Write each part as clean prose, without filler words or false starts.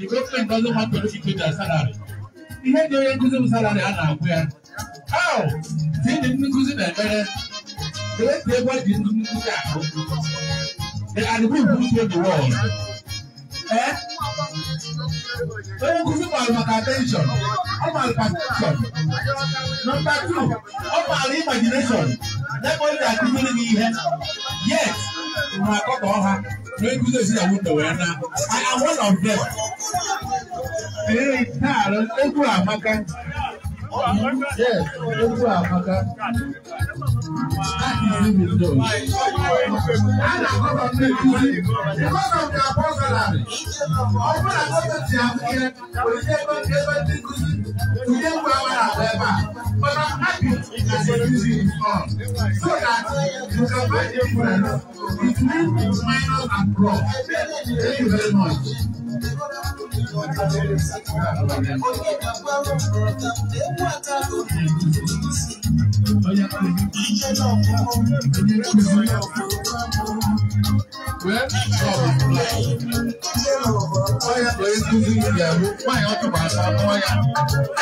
The government doesn't want to look into their salary. The head of the salary are where? How? They didn't use it better. They were didn't do that. They are the people who save the world. Eh? Don't go to my attention. All my attention. Number two, all my imagination. That's what they are giving me here. Yes, my God, when you see a window, I am one of them. Hey, Tara, Obiagu Amachalla. Yes, Obiagu Amachalla. That is even though. And I got on the because of the apostle. I want to go to Chiamaka Nweze, but I'm happy that you're using it on so that you can find a difference between minus and plus. Thank you very much.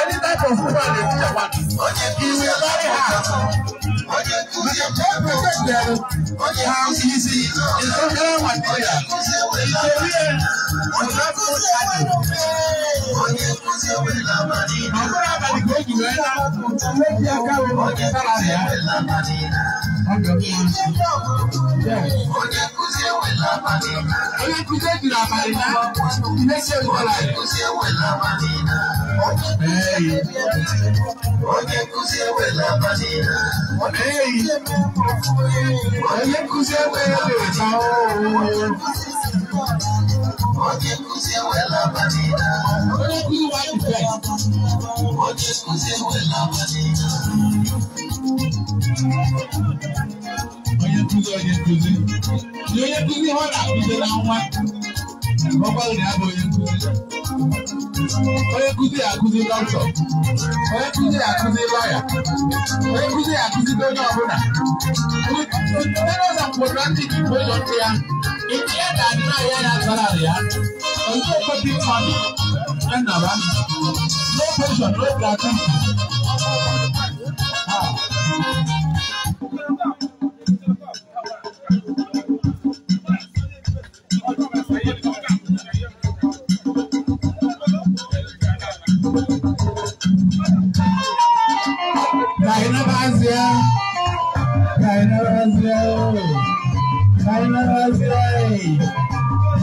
Any type of food he will marry her. How easy is social material?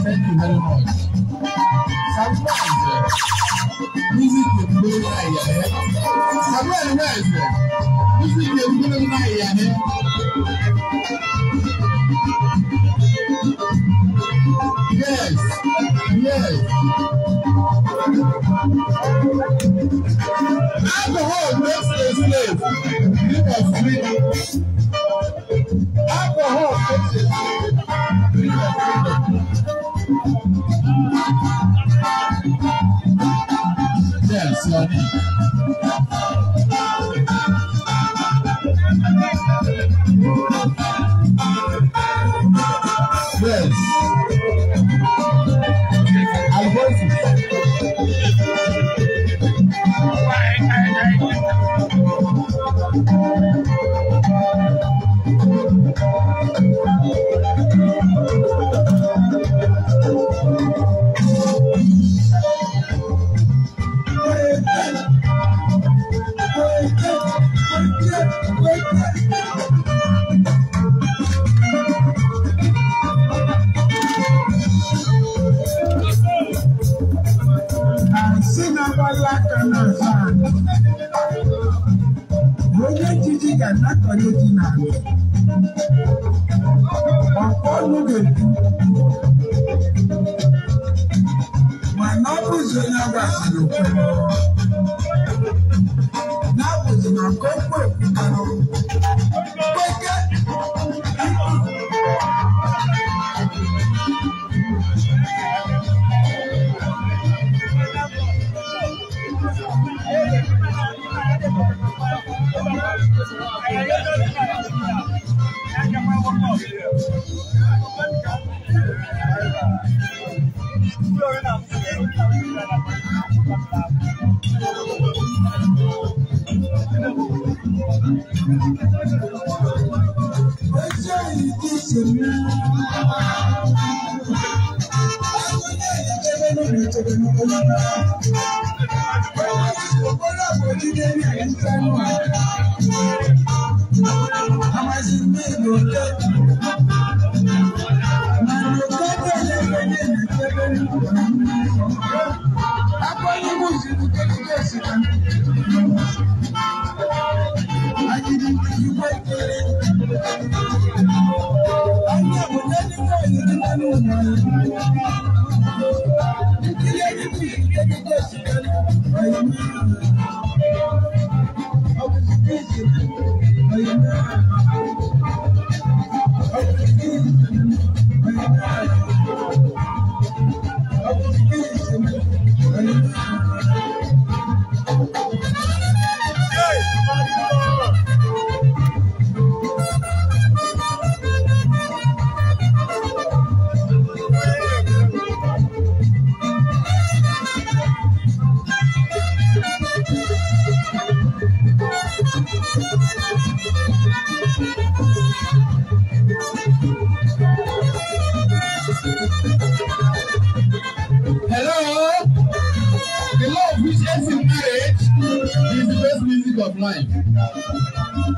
Thank you very much. Sometimes music will blow your head. Sometimes music will blow your head. Yes, yes. Alcohol makes a slave. Drink of freedom. Alcohol makes a slave. Drink of freedom. Yes. Yes. I voice it.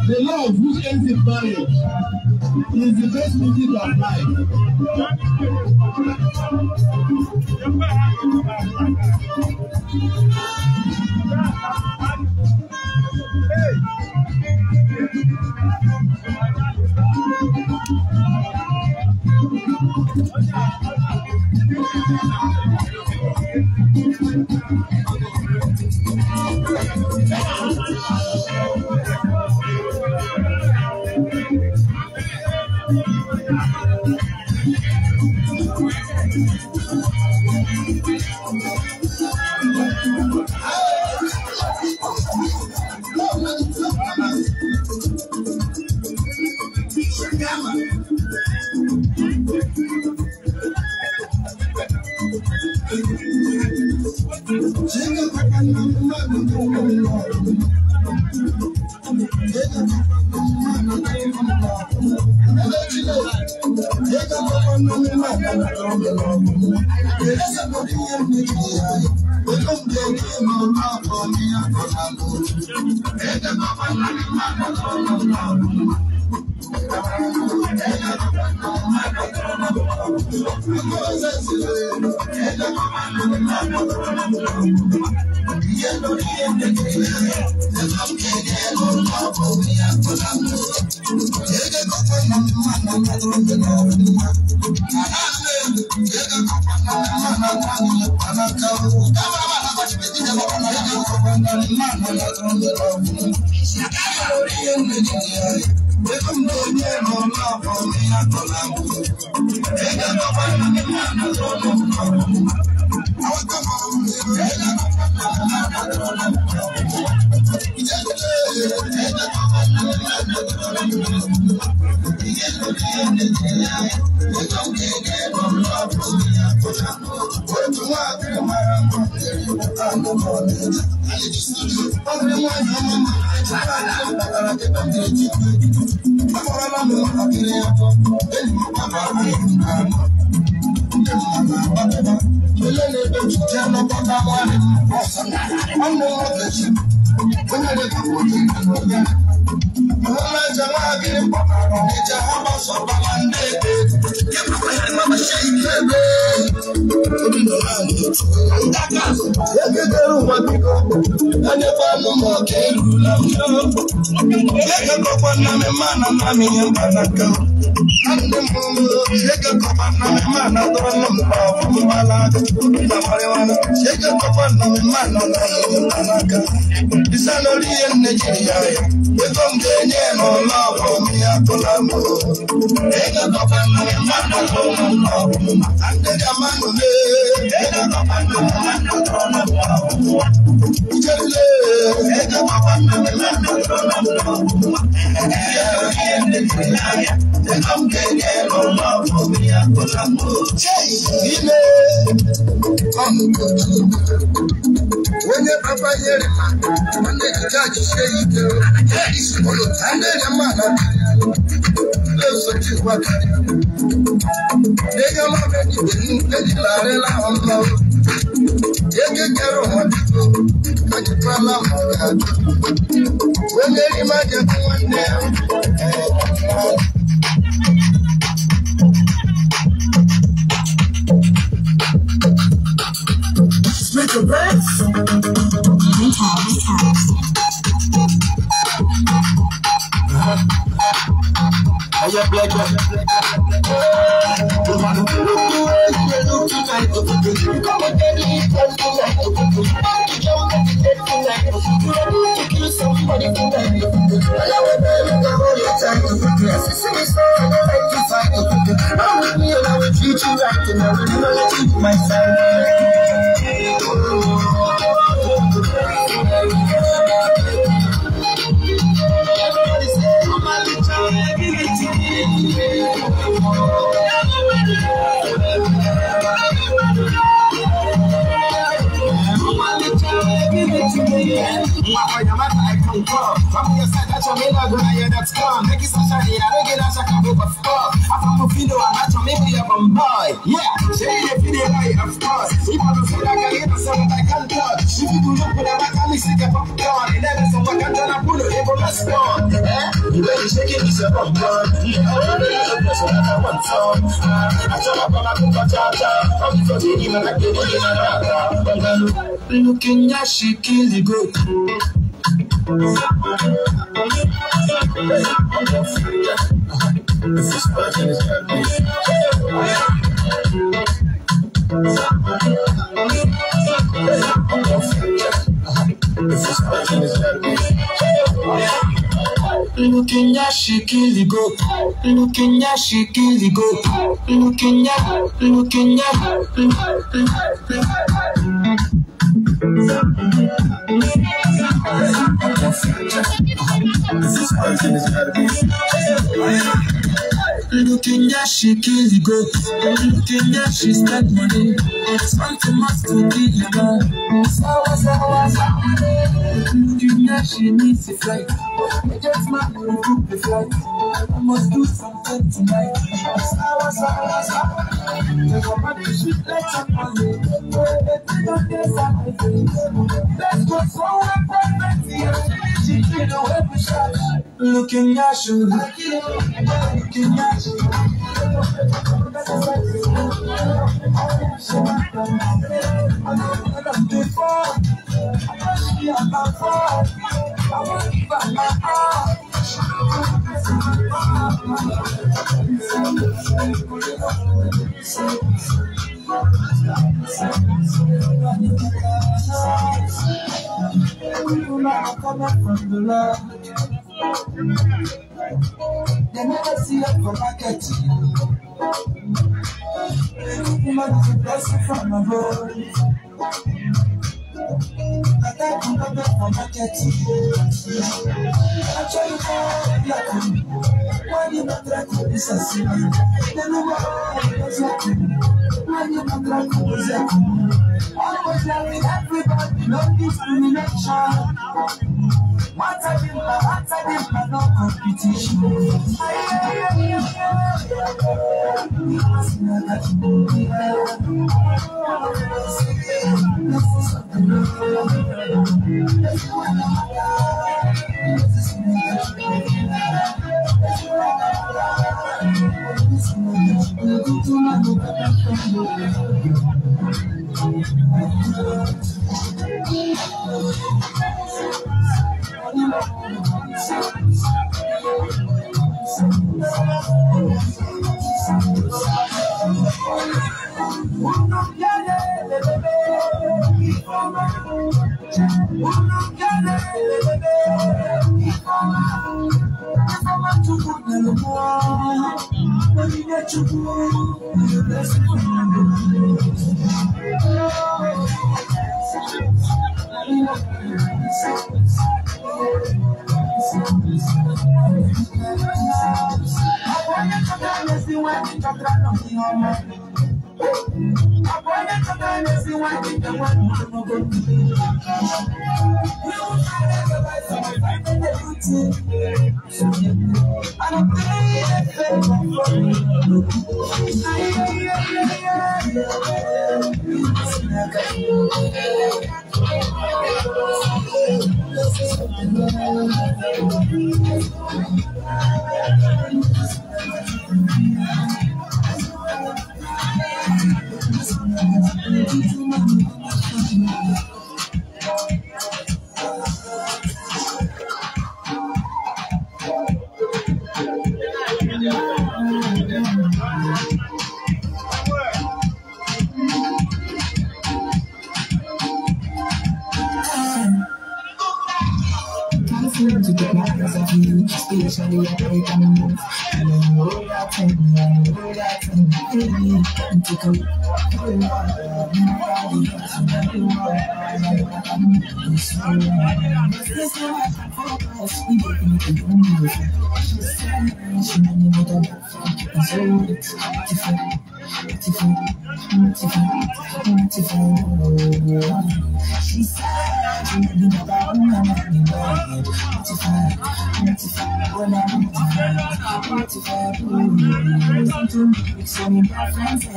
The love which ends in marriage is the best music of life. Looking at she kill the goat. Looking at she kill the goat. Looking at she kill the goat. Looking at. Looking at she kill the goat. Looking at she spend money. It's fun to must to be the girl. Looking at she needs to flight. I just might book the flight. I must do something tonight. Let's go somewhere perfect. Looking at you. Looking at you. From the love, they never see up for market. Woman is a blessing from above. I thank problem for market. Actually, when you not try to this as you then you when you not try to this always loving everybody, no discrimination. What I did, no competition.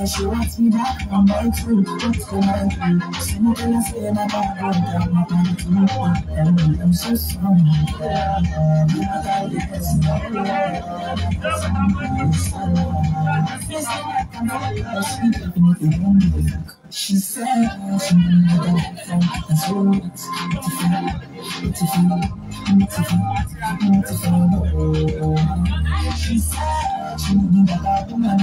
She wants me back on my true. What's going on? I'm gonna stay my back on I'm so sorry. She said she needed that from the soul. She said she needed that woman.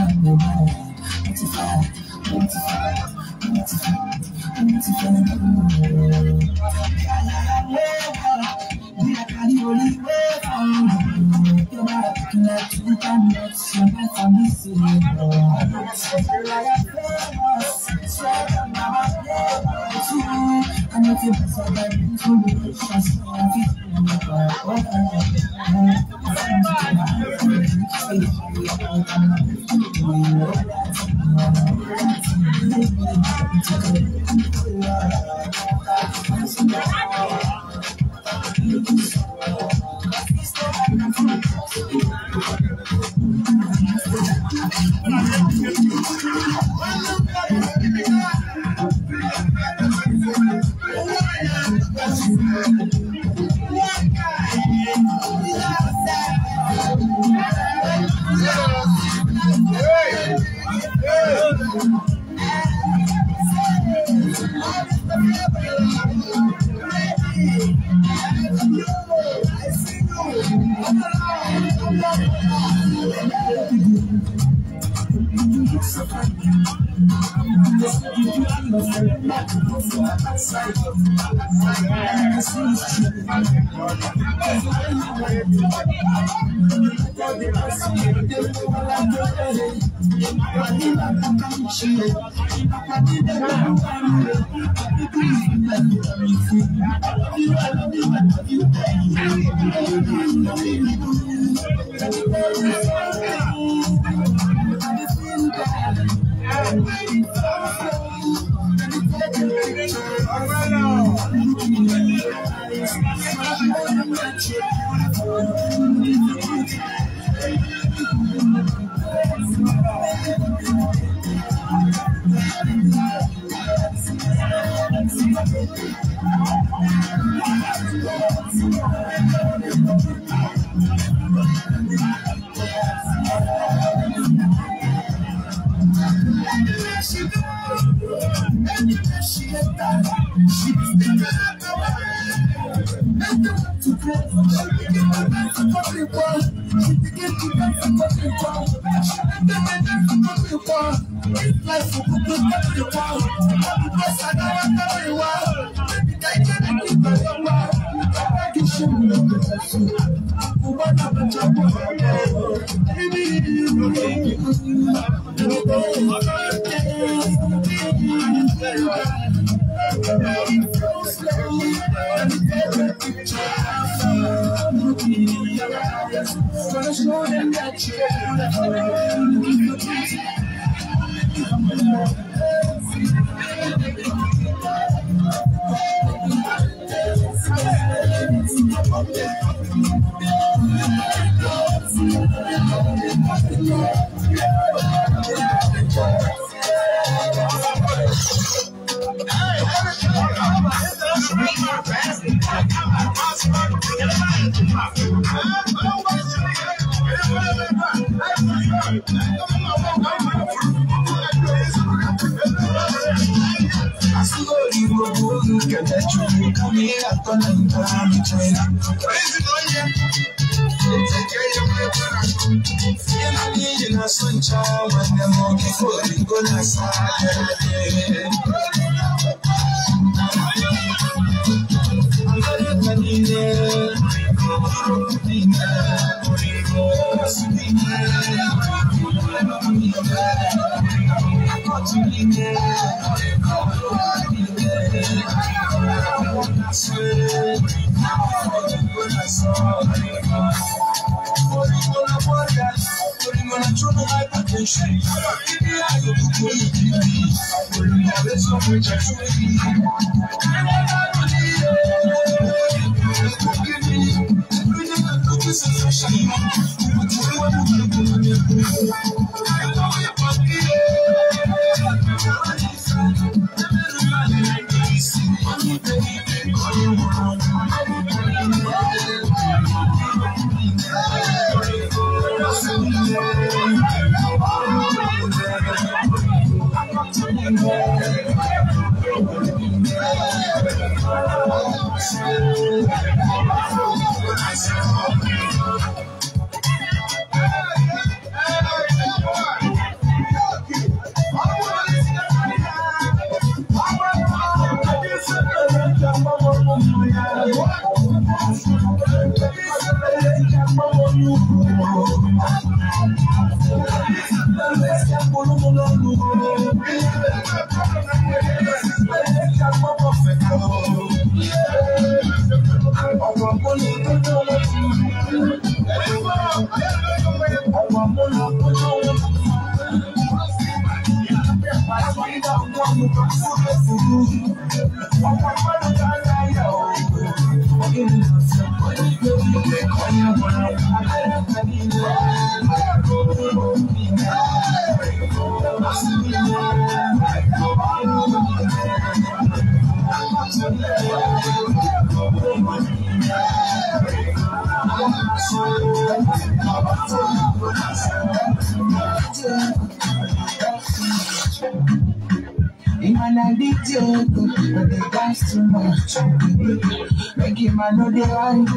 Make game, I know they want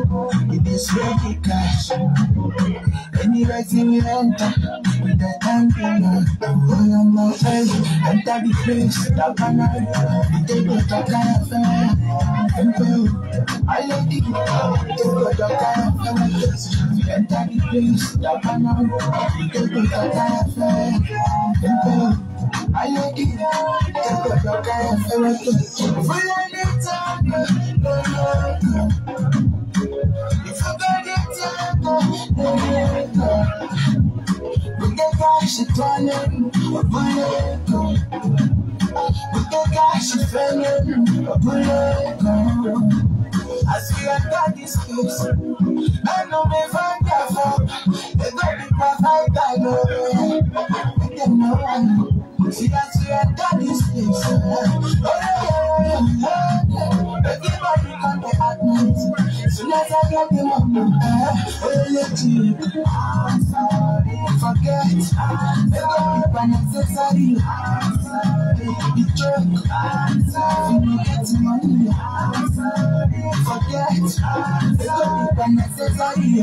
it is ready cash. Anywhere we enter, with the thanking oh, I'm not ready. Enter the place, the banner, we take the cafe. I love it, take the cafe. Enter the place, the banner, we take the cafe. I love it, take the cafe. For any time, if I got it, we get cash, it's running, we get cash, it's running, as we enter this place, I know me find that for, they don't be perfect, I know, we get no one. See that we enter this place, everybody can be admit. Soon as I get the money, I'm sorry, forget. They don't be unnecessary. The joke, if you get money, forget. They don't be unnecessary.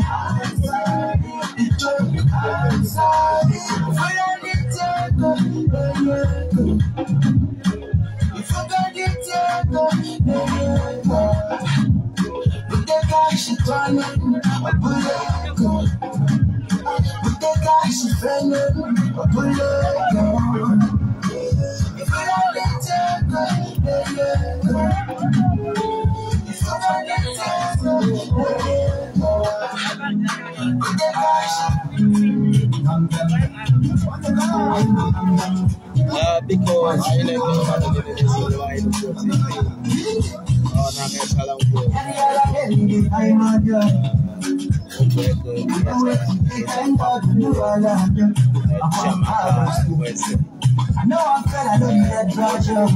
The joke, I'm sorry, if you got it, with the cash, it's running, a bullet. With the cash, it's running, a bullet. If you got it, if you got it, with the cash. Because I like to give it a wide Amachalla Ngwo. Chiamaka Nweze. I know I'm fed, I don't need that pleasure.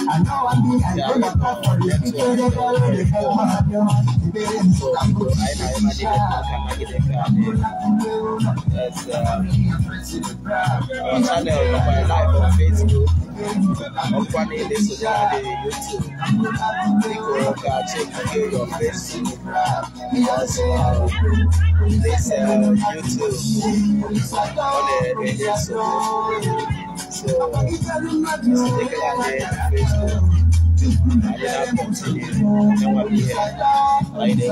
I know I'm being, I don't have that for the people that already have our channel, my life on Facebook, on Funny, this is YouTube. Check your Facebook. Also, this YouTube on the so, take a look at Facebook. I did not continue. No one here. I did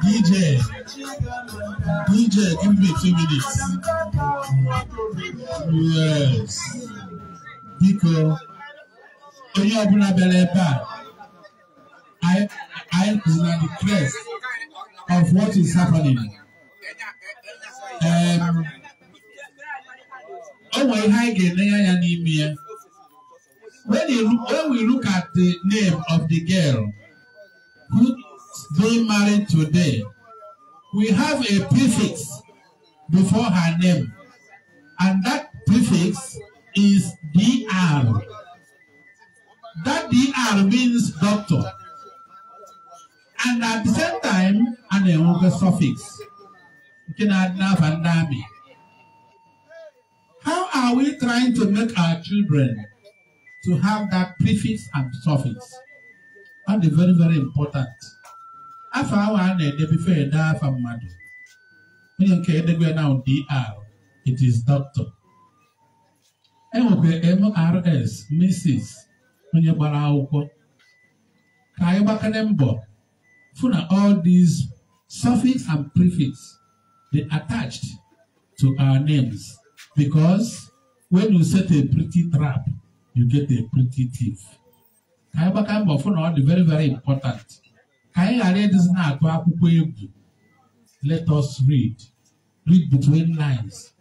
DJ DJ, give me 2 minutes. Yes. Because onye ọbụla bịara ebe I is na the crest of what is happening. When we look at the name of the girl who's being married today, we have a prefix before her name, and that prefix is DR. That DR means doctor, and at the same time, an suffix. How are we trying to make our children to have that prefix and suffix? And very, very important. After our name, they prefer that from Madu. When you can now DR, it is doctor. MRS, Mrs. When you barauko, Kayabakanembo, Funa, all these suffix and prefix, they attached to our names. Because when you set a pretty trap, you get a pretty thief. Kayabakanembo, Funa, very, very important. Let us read. Read between lines.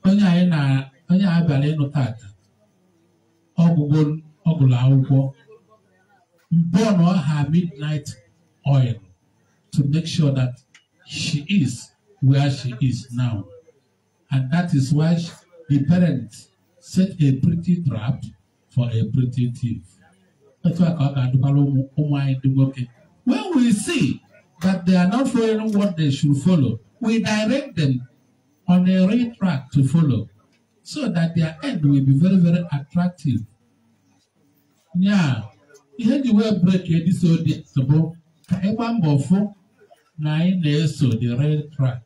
Burn her midnight oil to make sure that she is where she is now. And that is why the parents set a pretty trap for a pretty thief. That's why when we see that they are not following what they should follow, we direct them on a right track to follow, so that their end will be very, very attractive. Yeah, here the way break this so the right track,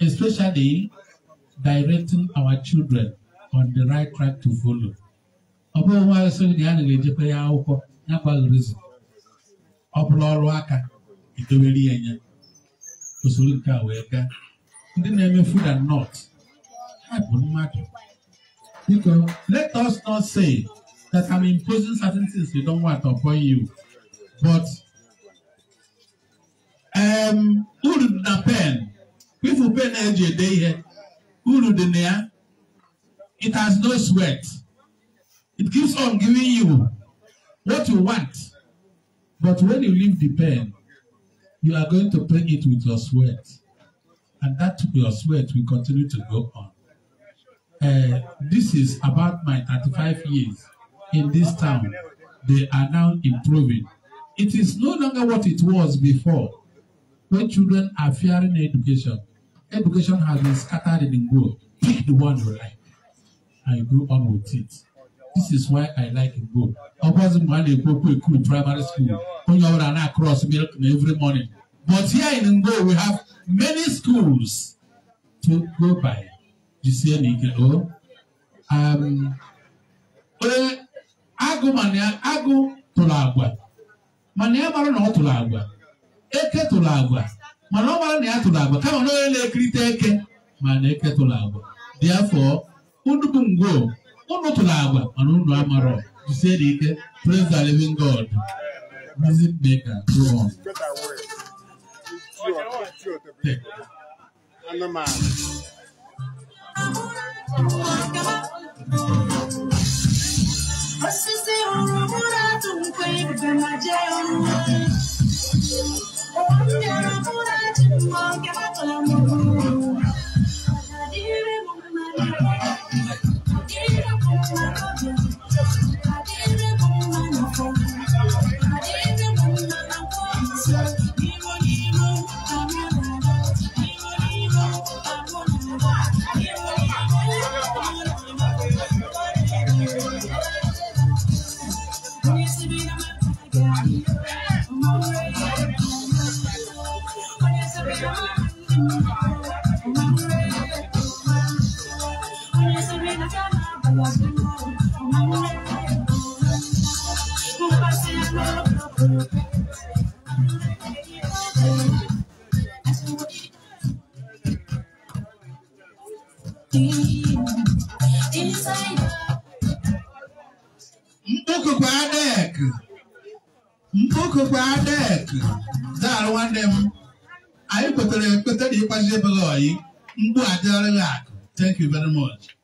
especially directing our children on the right track to follow. Food and not. Because let us not say that I'm imposing certain things you don't want upon you. But uru na pen. If you pen a day here, uru de it has no sweat. It keeps on giving you what you want. But when you leave the pen, you are going to pay it with your sweat. And that your sweat will continue to go on. This is about my 35 years in this town. They are now improving. It is no longer what it was before, when children are fearing education. Education has been scattered in Ngwo. Pick the one you like, and you go on with it. This is why I like Ngwo. I wasn't going to go to a cool primary school. When you run across milk every morning. But here in Ngwo, we have many schools to go by. You see any Agu tulagwa. Mania maro no tulagwa. Eke tulagwa. Mano maro ne tulagwa. Kama no ele kriteke. Maneke tulagwa. Therefore, undu Ngwo, undu tulagwa, undu amaro. You see the praise the living God. Music maker. Go on. Mbuku Badek. That one them. I put the Pajibaloi. Thank you very much.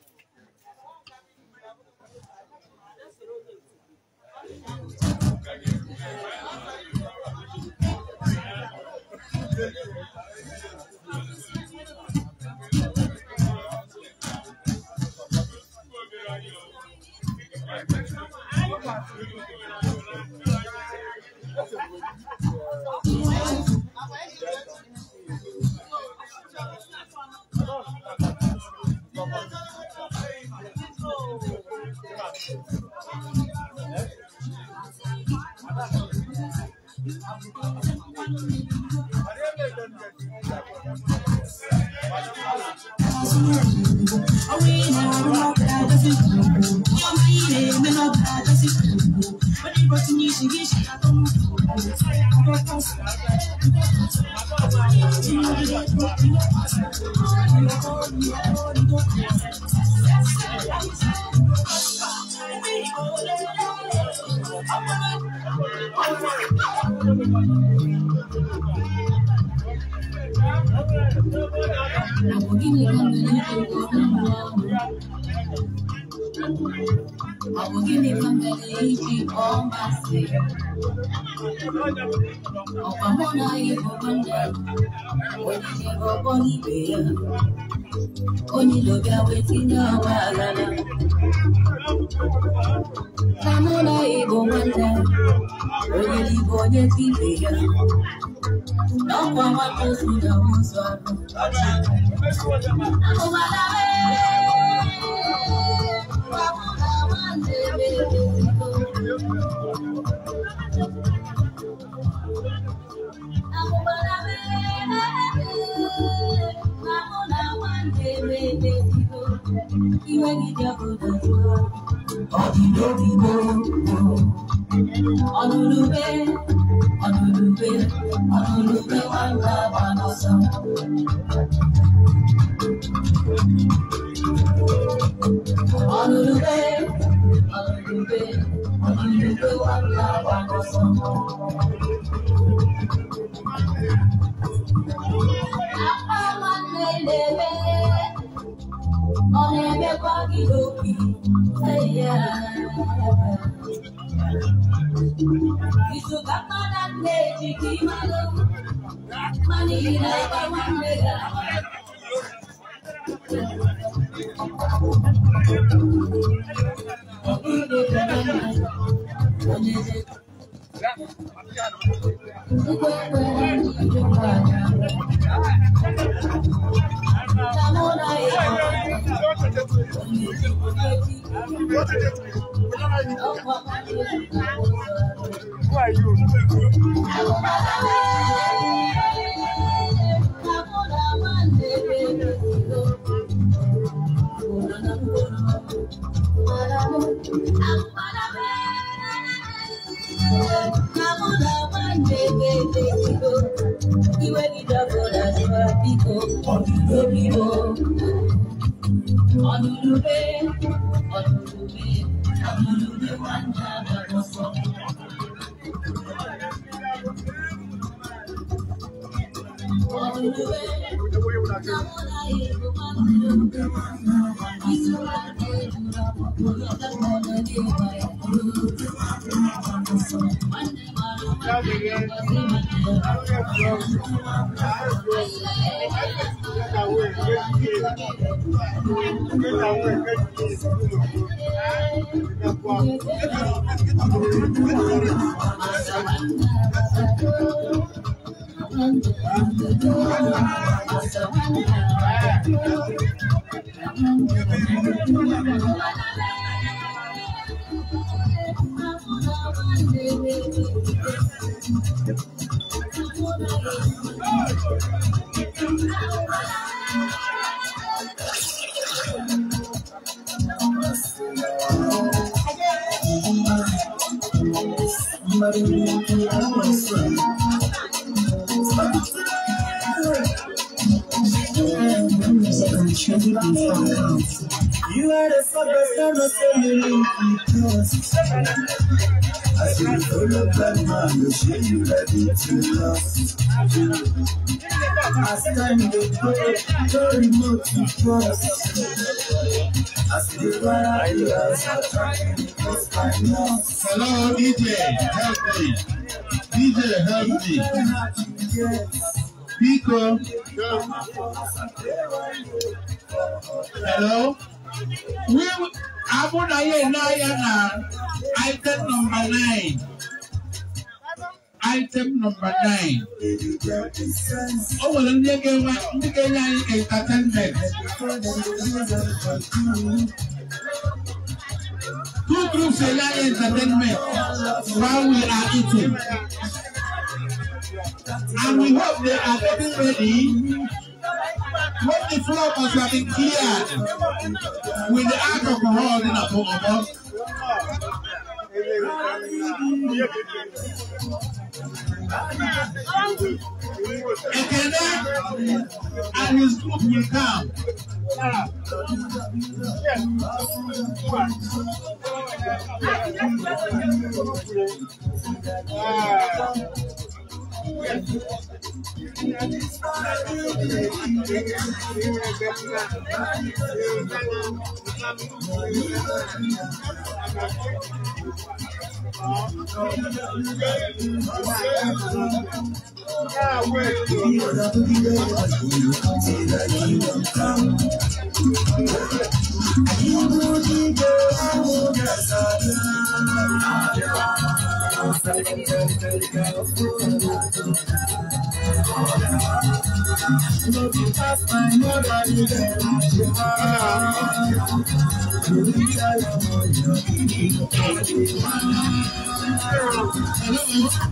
You are the superstar, no say you leave me close. As you follow that man, you say you ready to lost. As time they go, no remote to cross. As the warriors are trying to cross my nose. Hello, DJ, help me. DJ, help me. Pico. Hello. We item number 9. Item number 9. Oh, well, I'm entertainment. 2 groups of entertainment while we are eating. And we hope they are getting ready. When the floor must have been cleared with the alcohol in a bottle. Ekene and his group will come.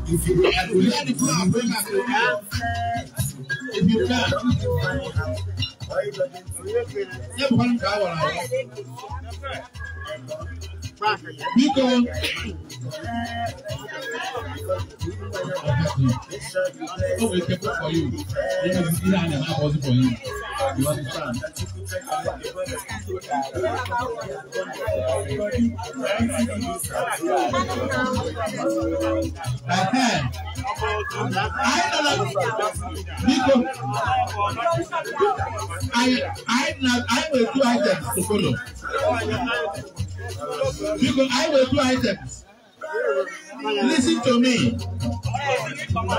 If you we can put for you. Because you and I'm for you. You understand? I will 2 items to follow. Because I will 2 items. Listen to me.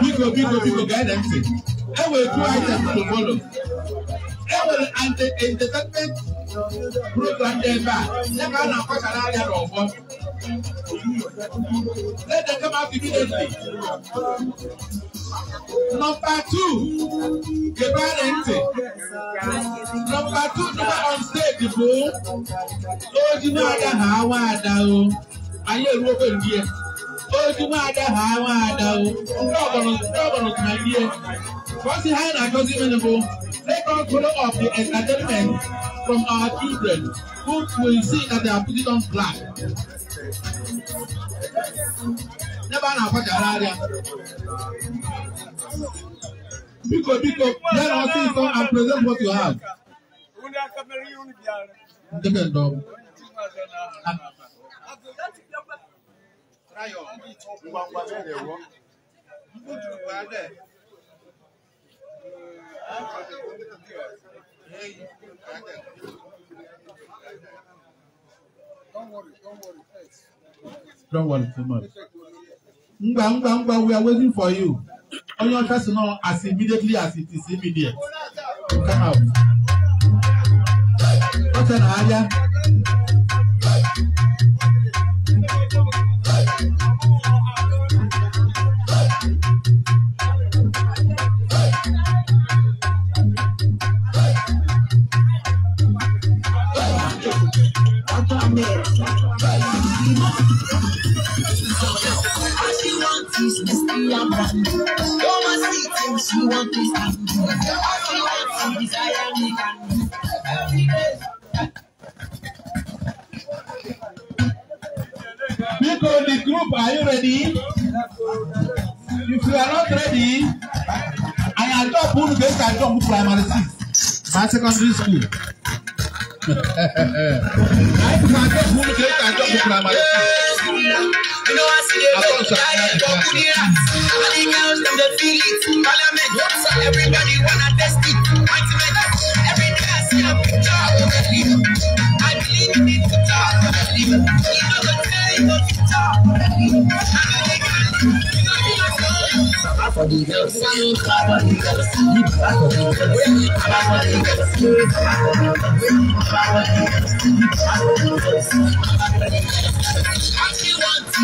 Because guidance. I will 2 items to follow. I will entertainment program there. Never know what I want. Let them come out immediately. Number 2, get empty. Number 2, on stage, bro. Oh, you know how I do. I hear Robin here. Oh, you know how I do. No, my dear. What's the high I got even let us follow up the entertainment from our children who will see that they are putting on black. Never know what because let us see some and present what you have. Depend on. Don't worry too much. We are waiting for you. On your personal as immediately as it is immediate. Come out. What's an idea? She want this because the group, are you ready? If you are not ready, I don't put the best I don't primary 6. My secondary school. I see everybody wanna test it. Every day I see a picture. I believe in it to talk. For the girls, for the girls,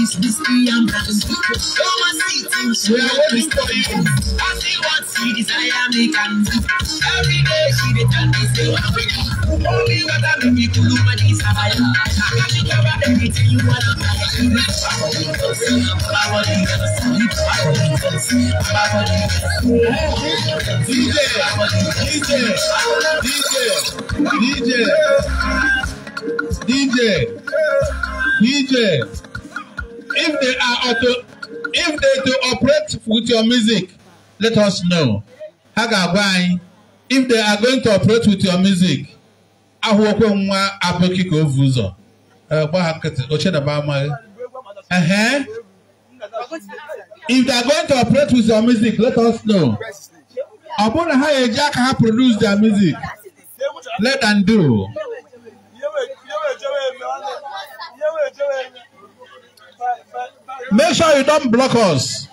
is whiskey and brandy. Come and see things we are waiting for you. I see what she desire me can do. Every day she dey tell me say only what I make me cool my desire. I got you covered everything you wanna do. DJ. If they to operate with your music, let us know. If they are going to operate with your music, if they are going to operate with your music, let us know. Upon how Jack have produced their music, let them do. Make sure you don't block us.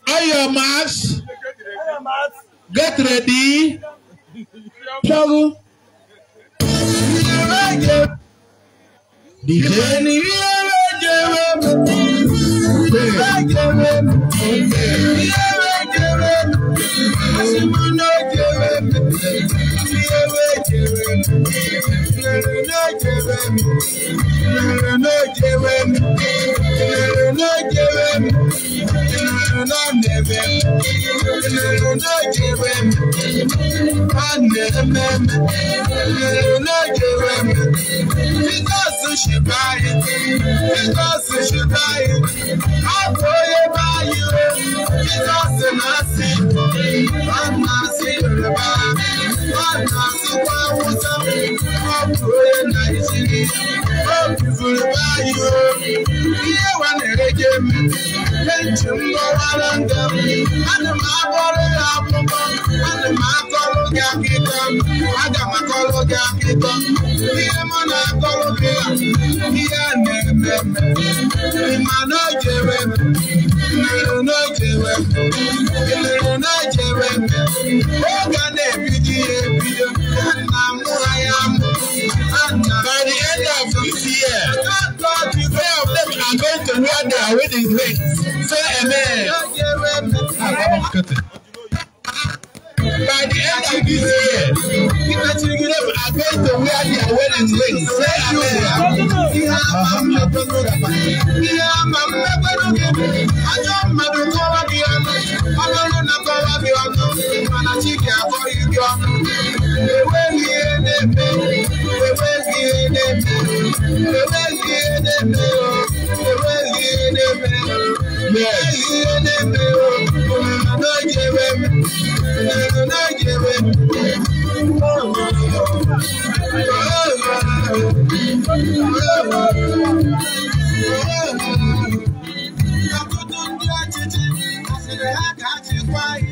All your marks. Get ready. Struggle. By the end of this year, 3 of them are going to wear their wedding rings. Say amen. By the end of this year, 3 of them are going to wear their wedding rings. Say amen.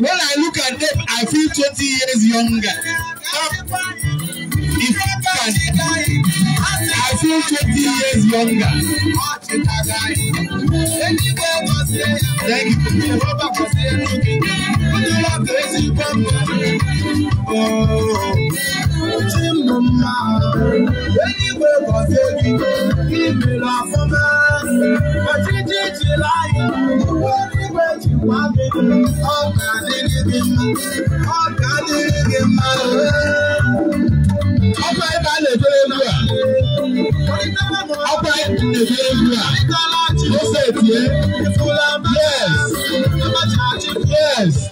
When I look at them, I feel 20 years younger. If I can, I feel 20 years younger. Thank Yes.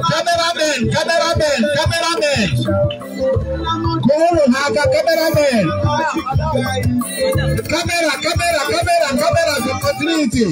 Cameraman. Cameraman. Camera for continuity.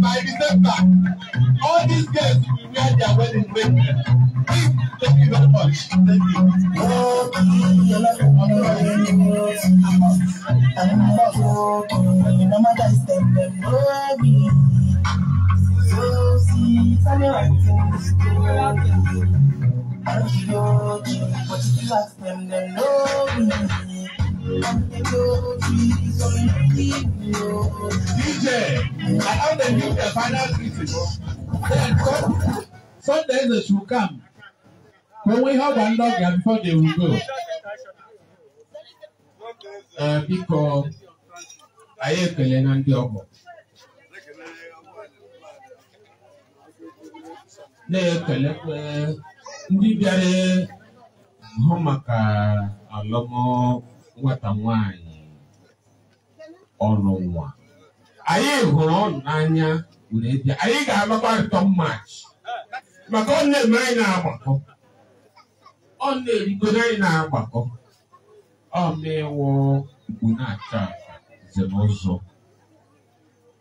By December, all these girls will wear their wedding ring. Thank you very much. Thank you. DJ, I have the new final greeting. Then some days they should come. When we have one dog before they will go. Because I have to learn on the other. Ndị bịara hụ maka alụmọ nwata nwanyị ọnụ nwa. Anyị hụrụ ọnụ n'anya were bịa. Anyị ga-agbakwa return match. Maka ọ na-eme anyị na-agbakọ. Ọ na-erigo anyị na-agbakọ. Ọ mewo ugwu na-acha nze n'ụzọ.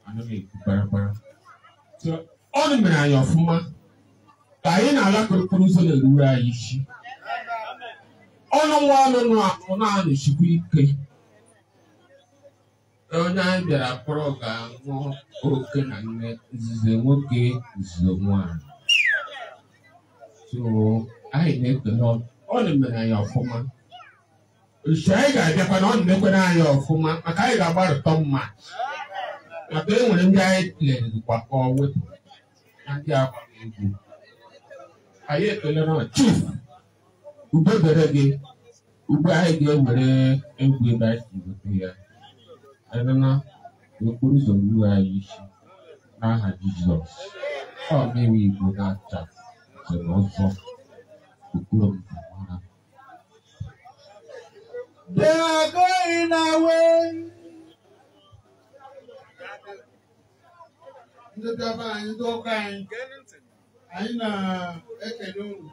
Ana m ekwu kparakpara. Ọ mere anyị ọfụma. Kain ala kurukuruso le lura yishi. Ono wano ona no shikuike. Ona biara proga ngo oke na nne zize nwoke zize nwaanyị. So I make the Lord all the men are ọfụma. Anyị ga-abịakwa na ọ na-emekwa anyị ọfụma maka anyị ga-agba ụtọ mma. Maka e nwere ndị anyị lerekwa ọwepụ na ndị akwa egwu. Anyị ekele na chief ugbo dere gị ugbo anyị ga-ewere egwu ebe anyị si gote ya. Anyị na okporo ụzọ ruru anyị isi n'aha Jizọs. Ọ na-ewe Igbo na-acha ọzọ okporo mkpamara. They are going away. Ndị bịaba anyị ndị ụka anyị na-ekele unu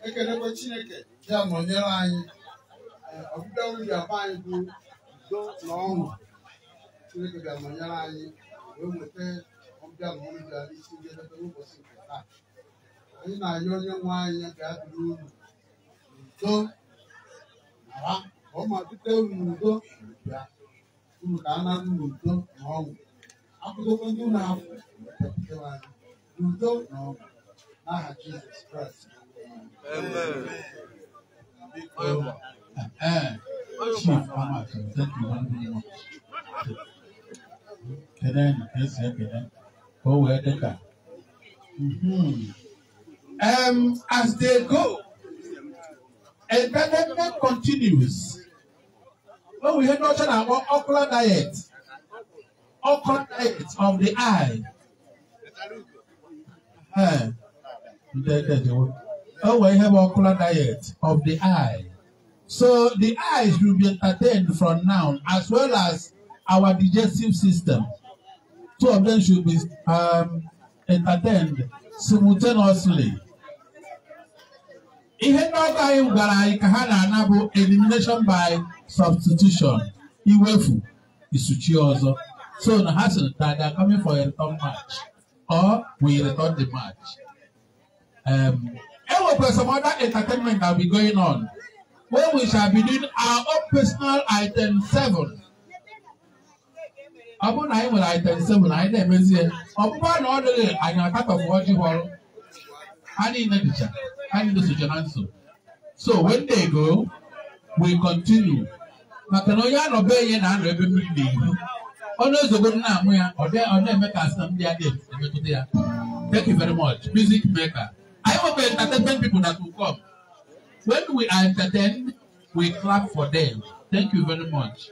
ekelekwa Chineke ya nọnyere anyị ọbịbịa unu bịaba anyị bụ udo na ọṅụ. Chineke bịa nọnyere anyị wee weta ọbịbịa na ọṅụ bịara isi njedebe n'ụbọchị nke taa. Anyị na-ayọ onye nwe anyị ga-adịrị unu udo na ọma dịte unu n'udo ya unu ka a na-anụ n'udo na ọṅụ. Akwụkwọ ndị na-afụ n'udo na ọṅụ n'aha Jizọs Kraịst. Chief Amachalla, thank you very much. As they go, entertainment continues. When we had nothing about okra diet of the eye. Oh, we have okra diet of the eye. So the eyes will be entertained from now, as well as our digestive system. Two of them should be entertained simultaneously. Elimination by substitution. Iwefu isuchi ọzọ. So na hasten that they are coming for a return match, or we return the match. Some other entertainment that will be going on, where we shall be doing our own personal item 7. Upon I will item 7, I never see. Upon order, I am part of what you want. I need the answer. So when they go, we continue. Makanoya no be yen and revenue day. Always the good name or they make us some day. Thank you very much. Music maker. I hope we entertain people that will come. When we are entertained, we clap for them. Thank you very much.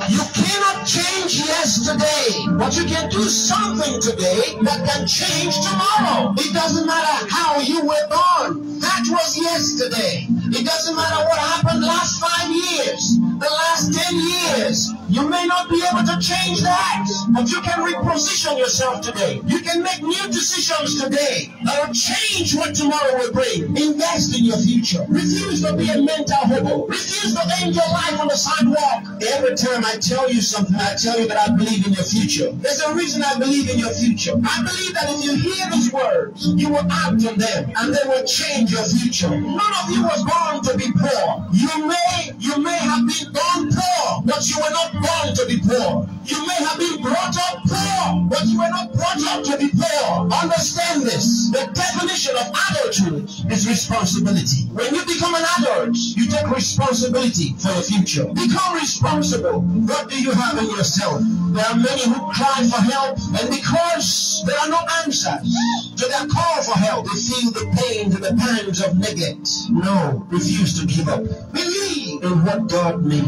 You cannot change yesterday, but you can do something today that can change tomorrow. It doesn't matter how you were born. That was yesterday. It doesn't matter what happened last 5 years, the last 10 years. You may not be able to change that, but you can reposition yourself today. You can make new decisions today that will change what tomorrow will bring. Invest in your future. Refuse to be a mental hobo. Refuse to end your life on the sidewalk. Every time I tell you something, I tell you that I believe in your future. There's a reason I believe in your future. I believe that if you hear these words, you will act on them, and they will change your future. None of you was born to be poor. You may have been born poor, but you were not born to be poor. You may have been brought up poor, but you were not brought up to be poor. Understand this. The definition of adulthood is responsibility. When you become an adult, you take responsibility for your future. Become responsible. What do you have in yourself? There are many who cry for help, and because there are no answers to their call for help, they feel the pain and the pangs of neglect. No, refuse to give up. Believe in what God made.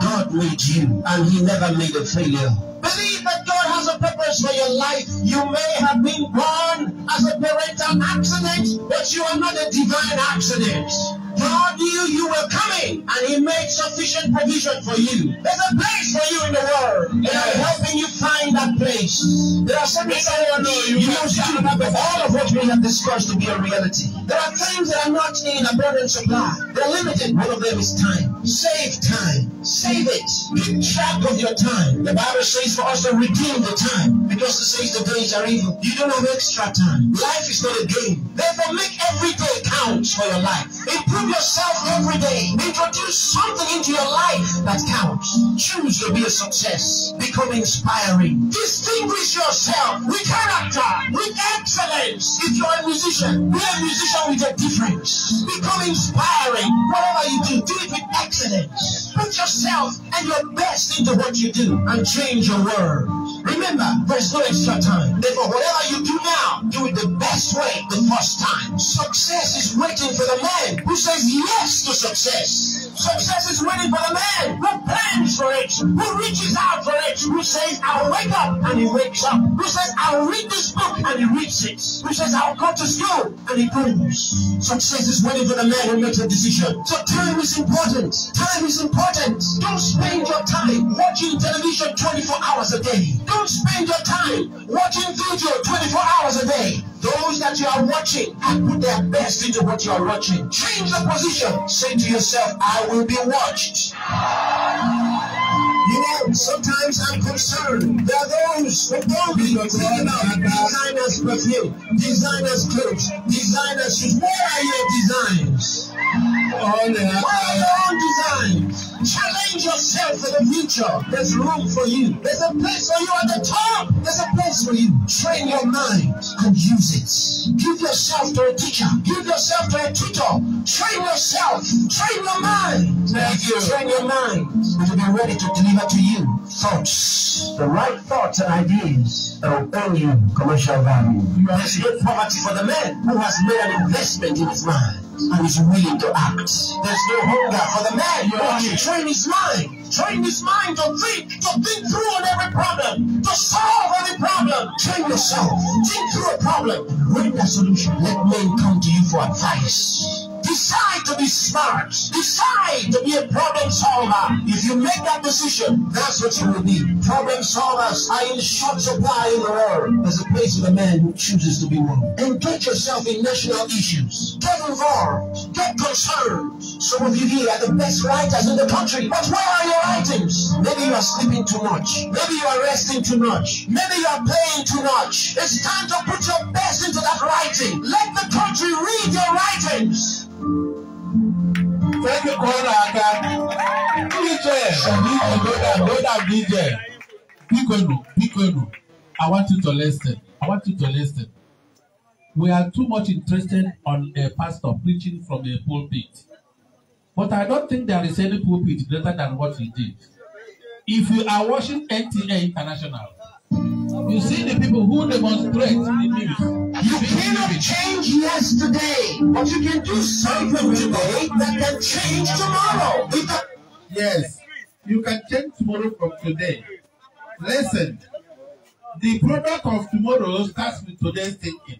God made you, and He never made a failure. Believe that God has a purpose for your life. You may have been born as a parental accident, but you are not a divine accident. God knew you were coming, and He made sufficient provision for you. There's a place for you in the world, and I'm helping you find that place. There are some things I don't know you know, but all of what we have discussed to be a reality. There are things that are not in abundant supply. They're limited. One of them is time. Save time. Save it. Keep track of your time. The Bible says for us to redeem the time because it says the days are evil. You don't have extra time. Life is not a game. Therefore, make every day count for your life. Improve yourself every day. Introduce something into your life that counts. Choose to be a success. Become inspiring. Distinguish yourself with character, with excellence. If you're a musician, be a musician with a difference. Become inspiring. Whatever you do it with excellence. Put yourself and your best into what you do and change your world. Remember, there's no extra time. Therefore, whatever you do now, do it the best way, the first time. Success is waiting for the man who says yes to success. Success is waiting for the man who plans for it, who reaches out for it, who says, I'll wake up, and he wakes up, who says, I'll read this book, and he reads it, who says, I'll go to school, and he goes. Success is waiting for the man who makes a decision. So time is important. Time is important. Don't spend your time watching television 24 hours a day. Don't spend your time watching video 24 hours a day. Those that you are watching have put their best into what you are watching. Change the position. Say to yourself, I will be watched. You know, sometimes I'm concerned. There are those who don't be thinking about designers' perfume, designers' clothes, designers' shoes. Where are your designs? Where are your own designs? Challenge yourself for the future. There's room for you. There's a place for you at the top. There's a place for you. Train your mind and use it. Give yourself to a teacher. Give yourself to a tutor. Train yourself. Train your mind. Train your mind to be ready to deliver to you thoughts. The right thoughts and ideas that will earn you commercial value. There's no poverty for the man who has made an investment in his mind and is willing to act. There's no hunger for the man who can train his mind. Train his mind to think through on every problem, to solve every problem. Train yourself. Think through a problem. Bring a solution. Let men come to you for advice. Decide to be smart. Decide to be a problem solver. If you make that decision, that's what you will be. Problem solvers are in short supply in the world. There's a place for the man who chooses to be one. Engage yourself in national issues. Get involved. Get concerned. Some of you here are the best writers in the country. But where are your writings? Maybe you are sleeping too much. Maybe you are resting too much. Maybe you are playing too much. It's time to put your best into that writing. Let the country read your writings. Thank you, DJ. Bikonu. I want you to listen. We are too much interested on a pastor preaching from a pulpit. But I don't think there is any pulpit greater than what he did. If you are watching NTA International, you see the people who demonstrate in the news. You cannot change yesterday, but you can do something today that can change tomorrow. Yes, you can change tomorrow from today. Listen, the product of tomorrow starts with today's thinking.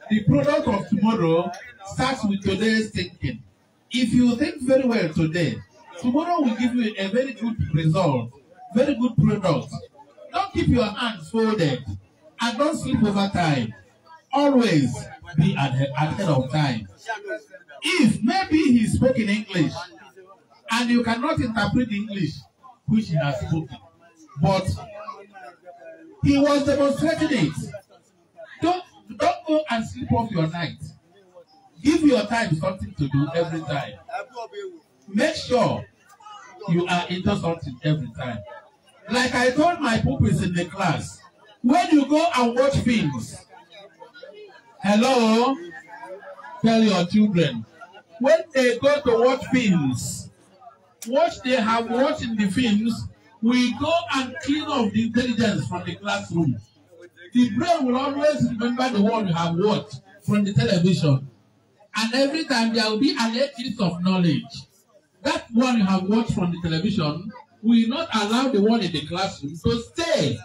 The product of tomorrow starts with today's thinking. If you think very well today, tomorrow will give you a very good result, very good product. Don't keep your hands folded and don't sleep over time. Always be ahead of time. If maybe he spoke in English and you cannot interpret the English which he has spoken, but he was demonstrating it. Don't go and sleep off your night. Give your time something to do every time. Make sure you are into something every time. Like I told my pupils in the class, when you go and watch films, hello, tell your children, when they go to watch films, what they have watched in the films, we go and clean off the intelligence from the classroom. The brain will always remember the one you have watched from the television. And every time there will be an eclipse of knowledge. That one you have watched from the television will not allow the one in the classroom to stay.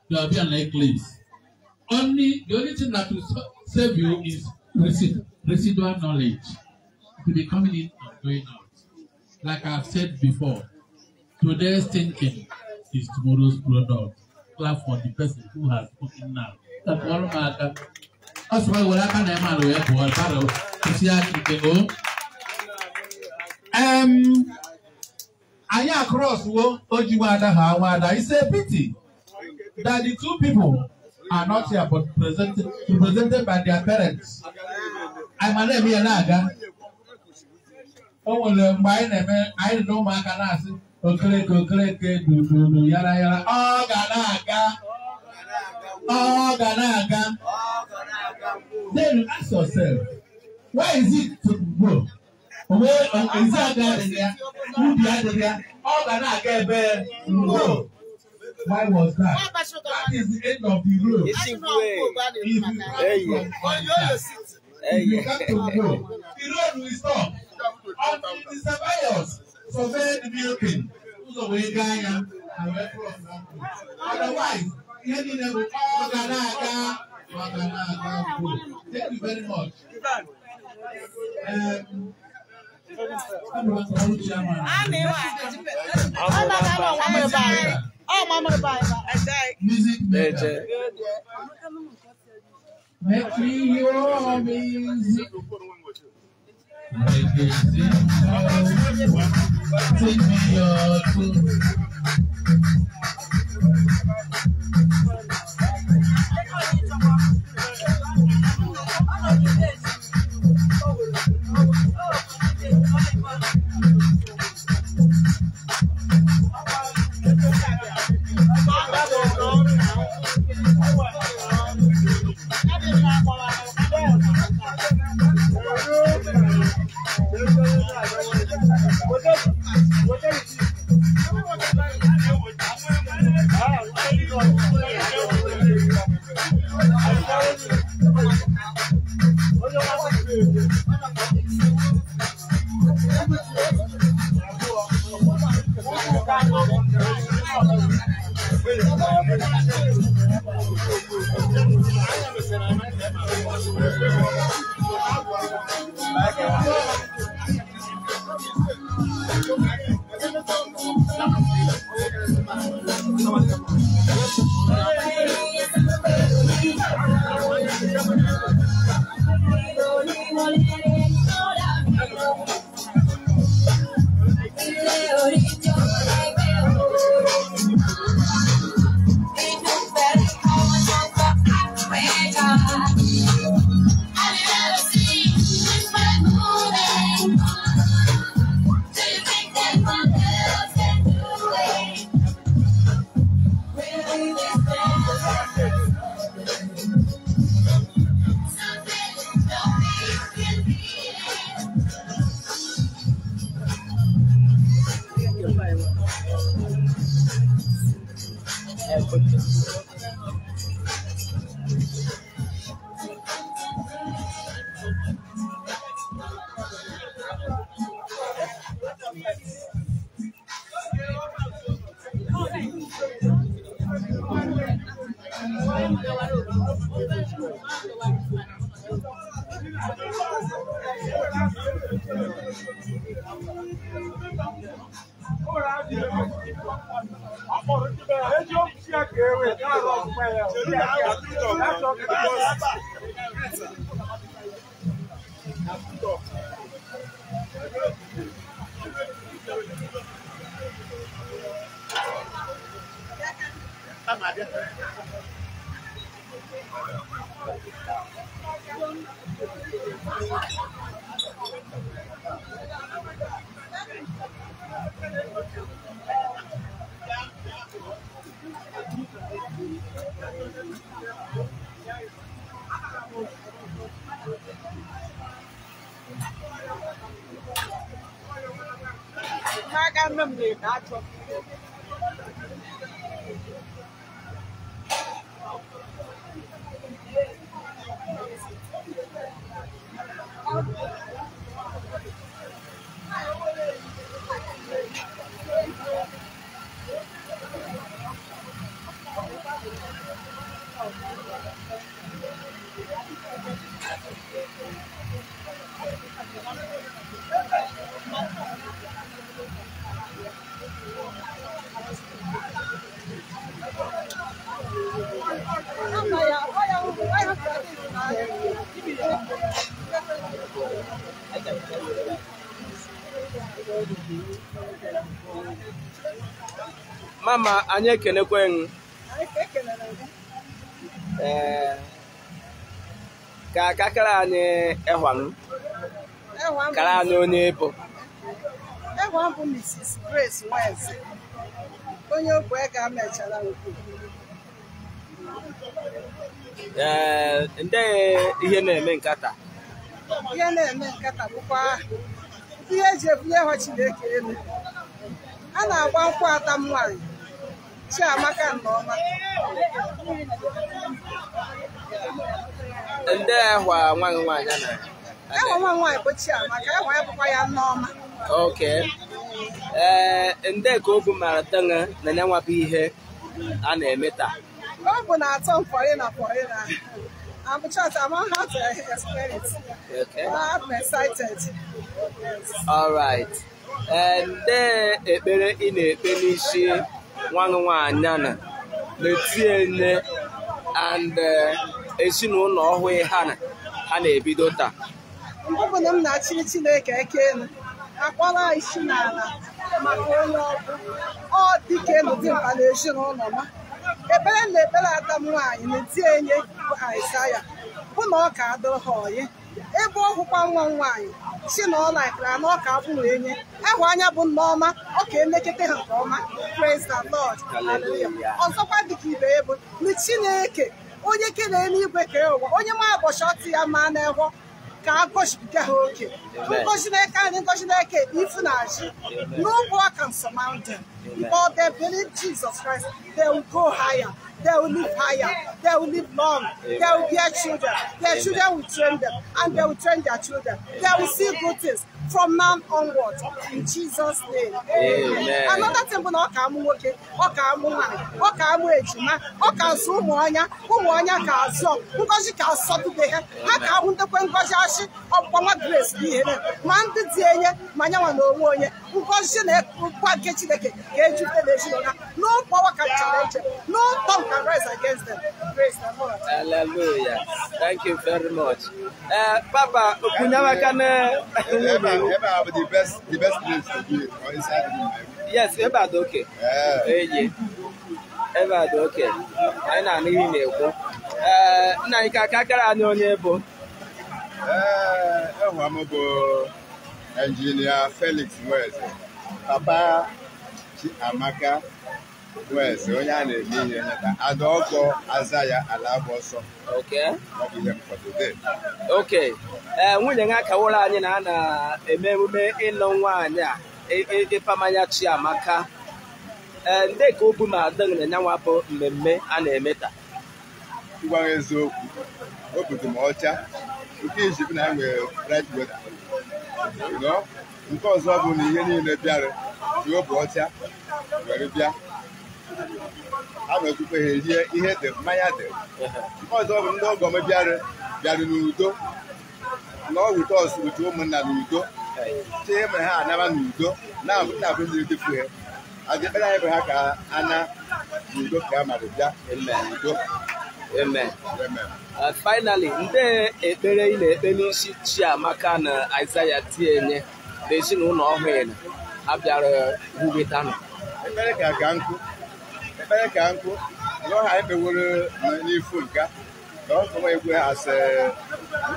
There will be an eclipse. The only thing that will save you is residual knowledge. To be coming in and going out. Like I've said before, today's thinking is tomorrow's product. Clap for the person who has spoken now. That's why we're not man we have to battle to see how you go. Aya cross wo Ojiwada Hawada. It's a pity that the two people are not here but represented by their parents. I'm a lady Alaga. Oh, my name, I don't know my canasi. Okay, do yara. Oh, Ganaga. Oh, Ganaga. Then you ask yourself, why is it to go? Where is that there? Who there? Oh, Ganaga. No. Why was that? That is the end of the road. If you have to go, the road will stop. Until the surveyors survey the building. Otherwise, thank you very much. Music maker. Make me your music. Take me your tune. Mama, anyị ekenekwe m. Ka akakara anyị ehwan. Kara anyị onye bụ. Ehwan bụ Mrs. Grace Nweze. Onye Obiagu Amachalla Ngwo. Ndị ihe na-eme nkata. Ihe na-eme nkata bụkwa ihe eji ebunye ha Chineke elu. A na-agba nkwụ ata nwanyị Chiamaka Nweze. Ndị ehwa nwaanyị na. Ehwa nwaanyị bụ Chiamaka, ehwa ya bụkwa ya Nneọma. Okay. Ndị ka obu mara tanga na nyanwapụ ihe a na-eme taa. Ọ bụ na-atọ mfọrị na. I'm just, I don't have to explain it. Okay. I'm excited. Yes. All right. Ndị ekpere ị na-ekpe n'isi nwaanyị na na-etinye and ezinụlọ ọhụụ ha na-ebido taa. Ọ bụ na m na-achị Chineke eke elu. Akpọrọ isi n'ala maka onye ọbụ. Ọ dịka elu dị mkpa n'ezinụlọ ma. Ekpere na-ekpere ata nwaanyị na-etinye Aịzaya bụ na ọ ka adịrị ha ọyị. Ebe ọ hụkwa nwa nwaanyị si na ọ laikara na ọ ka abụrụ enye ehụ anya bụ Nneọma ọ ka emekete ha nke ọma. Praise the Lord. Hallelujah. Ọzọkwa dịka ibe ya bụ na Chineke onye kere eluigwe ka ụwa onye ma ụbọchị ọtụ ya ma na-ehọ ka a gọzibiga ha oke. Ngozi n'aka anyị ngozi n'aka ifu na achị. No war can surmount them. Because they believe Jesus Christ, they will go higher. They will live higher. They will live long. They will bear children. Their children will train them, and they will train their children. They will see good things from now onwards. In Jesus' name. Amen. Another thing, but not come okay. Okay, ejima. Okay, so umuanya ka so. Because you can so today. How can we do when Gojashi or Pama Grace be here? Man did say, Manya no one. Because you know, what get you the no power can challenge them. No tongue can rise against them. Praise the Lord. Hallelujah. Thank you very much. Papa, the best place to be inside the room. Yes, about okay. About okay. I know you know. Na ikakakara anyị onye bụ. Engineer Felix Nweze. Papa Chiamaka Nweze onye a na-eme ihe nata Adaọkọ Azaya Alabọsọ. Okay. For today. Okay. Nwunye nga kawara anyị na na-eme emume ịlụ nwaanyị a ịpamanya Chiamaka. Ndị ka obu ma adịghị na nyanwa bụ mmemme a na-eme taa. Ịgwa eziokwu, obodo m ọcha nke ijibu na nwere bright weather. Nke ọzọ bụ na ihe niile bịara ji obu ọcha were bịa. A na-ekwukwe ha erie ihe dị mmanya dị. Nke ọzọ bụ ndị ọgọ m bịara n'udo na ọ wute ọsụrụtụ ụmụnna n'udo chee mere ha anaba n'udo na-abụ ndị edefu ha adịkpere anyị bụ ha ka ana n'udo ka a mara bịa n'udo. Amen. Finally, ndị ekpere ị na-ekpe n'isi Chiamaka na Aịzaya tienye n'ezinụlọ ọhụrụ abịara wubeta nọ. Ekpere ka nkụ nọ ha ekpeworo n'ifu nka na ọkụma egwe asị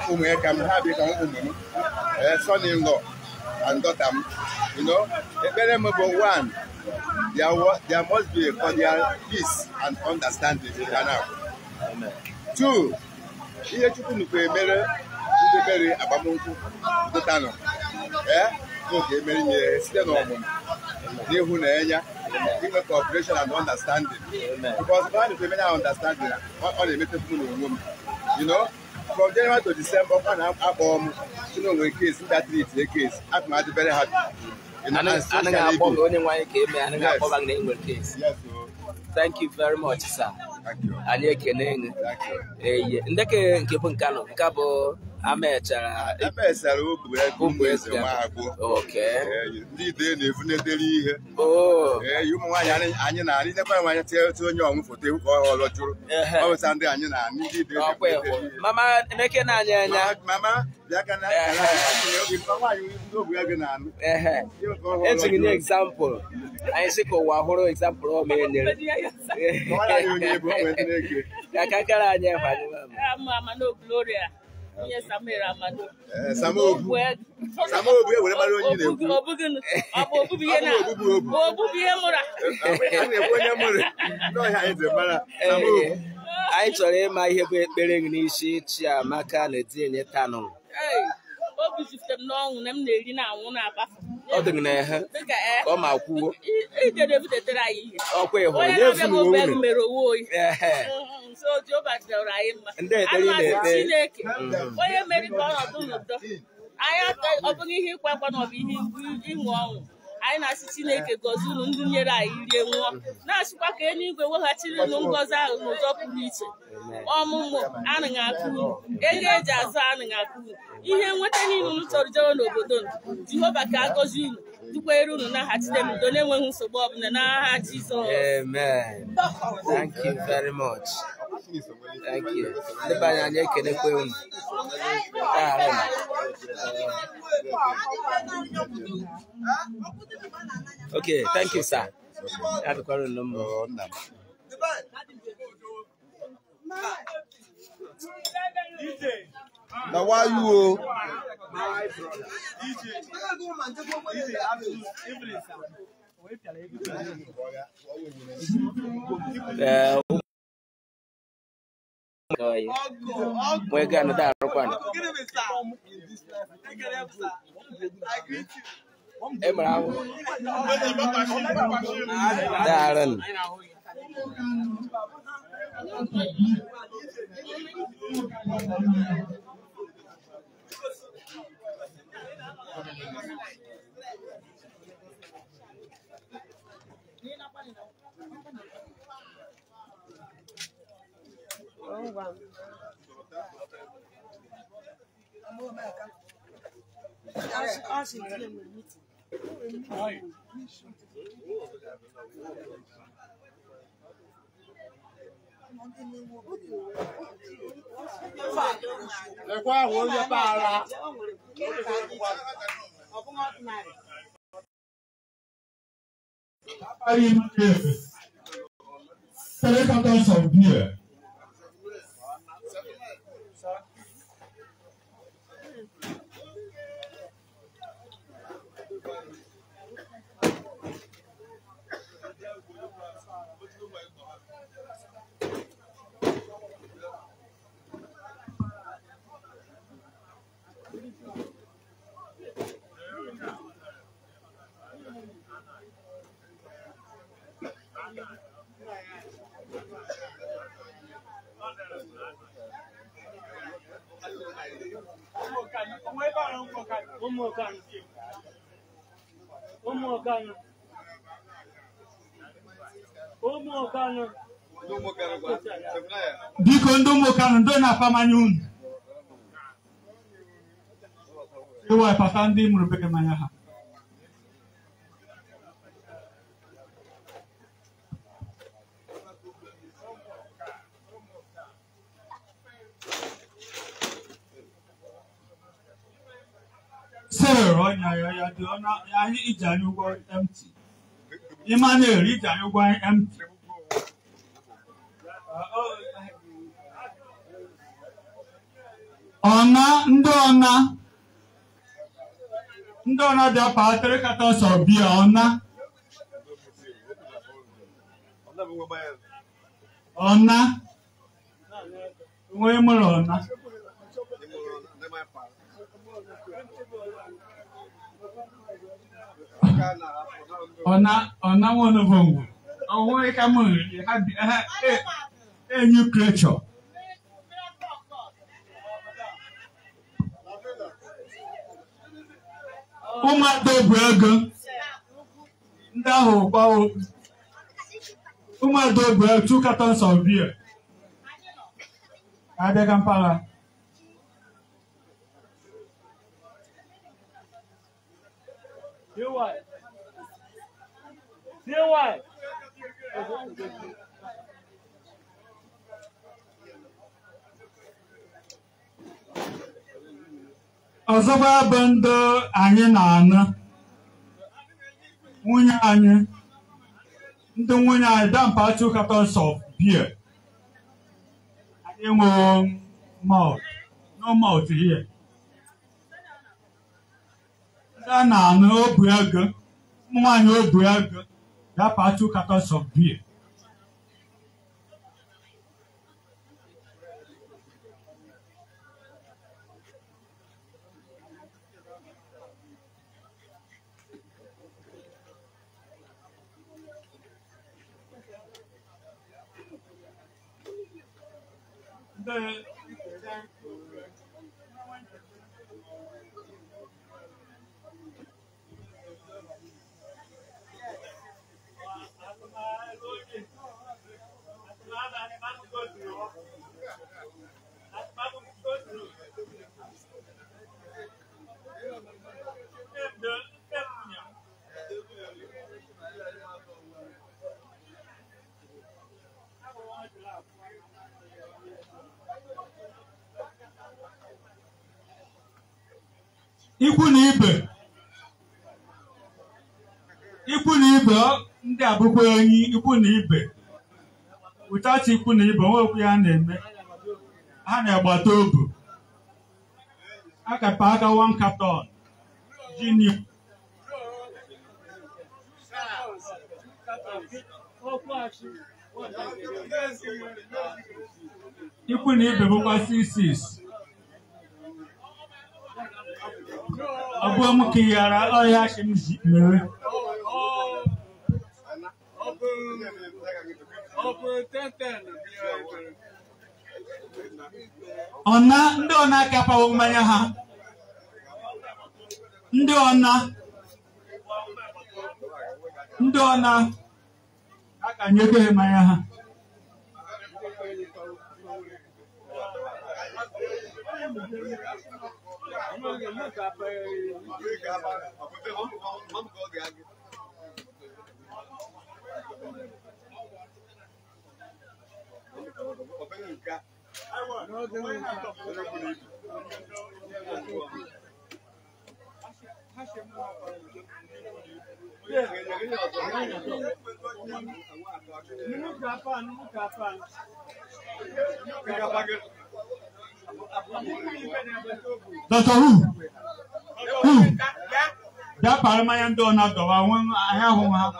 ụmụ ya ka m ha bịa ka ụmụ m son-in-law and daughter m. Ekpere m bụ one, there must be a cordial peace and understanding in Ghana. Two, ihe Chukwu nukwu emere ndị mere agbamnkwụ dụtanụ oge emere nye site n'ọmụmụ n'ịhụnanya inwe cooperation and understanding. Because if I have understanding, ọ na-emetụta m n'onwe m. From January to December, ọ na-akpọ m si n'onwe case that treat a case. I'm very happy. Thank you very much, sir. Thank you. Anyị ekene. Ndeke nke bụ nka nọ, nke bụ Amachalla Obiagu Nweze Nwagbo. Okay. Ndị ide na-efuneteri ihe. Ụmụ nwaanyị anyị na-arị nekwa nwaanyị tie onye ọnwụ foto ewu ka ọ lọchụrụ. Ọ bụ ndị anyị na ndị ide na-efuneteri. Mama neke na anya. Mama bịa ka na nwaanyị ndị Obiagu na-anụ. Ejighị nye example. Anyị sị ka ụwa hụrụ example ọ mere nyere. Kakakara anyị efanye Mama no Gloria. Yes, Amado. Samobu ewere mara onye na-ekwu. Anyị chọrọ ịma ihe bụ ekpere gị n'isi Chiamaka na-etinye tanụ. Obi jupụtara n'ọnwụ na m na-eri na anwụ na-abafu. Ọ dị na ehe ka ọ ma kwuo. Ijere ebutetere anyị ihe. Ọkwa ịhụrụ n'efu na Obiagu mere owe oyi. So Jehova dịrị anyị mma. Ndị ekpere na-ekpe. Chineke onye mere ka ọnọdụ n'udo. Anyị ọ bụghị ihe ịkwa akwa na ọ bụ ihe ịnwe ọnwụ. Anyị na-asị Chineke gọzie unu ndị nyere anyị rie nwụọ. Na-asịkwa ka eluigwe weghachiri unu ngọzi ahụ n'ụzọ pụrụ iche. Ọmụmụ anaghị akụ unu. Ego eji azụ anaghị akụ unu. Ihe nweta niile unu chọrọ jewe n'obodo unu. Jehova ka agọzie unu. Dukwere unu n'aha Chineke n'udo na-enweghị nsogbu ọbụla n'aha Jizọs. Amen. Thank you very much. Thank you. Ndị anyị anyị ekenekwe unu. Okay, thank you, sir. I have to call a number. Now why you? We're gonna die. Darren. Of beer. Biko ndị ụmụkanụ ndị na-apamanya unu iwepụta ndị mụrụ bekee manya ha sir ọnya ya dị ọna anyị iji anyị ụgwọ empty ịma na-eri iji anyị ụgwọ empty ọna ndị ọna dị ọpa 3 cartons of beer ọna nwee mụrụ ọna nwanne bongo onwe ka mụ ha new creature ụmụada Obiagu ndị ahụ gbawo ụmụada Obiagu 2 cartons of beer abịa Kampala Ọzọkwa bụ ndị anyị na-anụ nwunye anyị ndị nwunye anyị dampa 2 cartons of beer. Anyị nwere malt, no malt here. Ndị a na-anụ Obiagu, nwaanyị Obiagu dampa 2 cartons of beer. Ikwu na ibe ndị abụkwa enyi ikwu na ibe without ikwu na ibe nwekwu ya na-eme ha na-agbata obu akapa aka 1 carton gini ikwu na ibe bụkwa 6 Abu muke yara ọya shi mere. Ọna ndị ọna akapawo mmanya ha. Ndị ọna aka nyeke mmanya ha. Doctor who? That Parliament don't have the one I have one.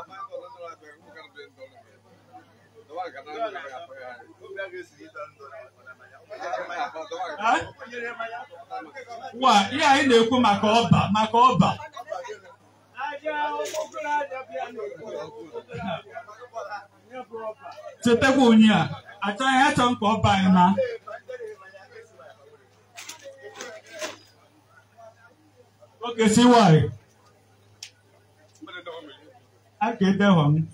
What? Yeah, I know Makoba. Tepegunya. I tell you, I don't go by now. Okay, see why? I get that one.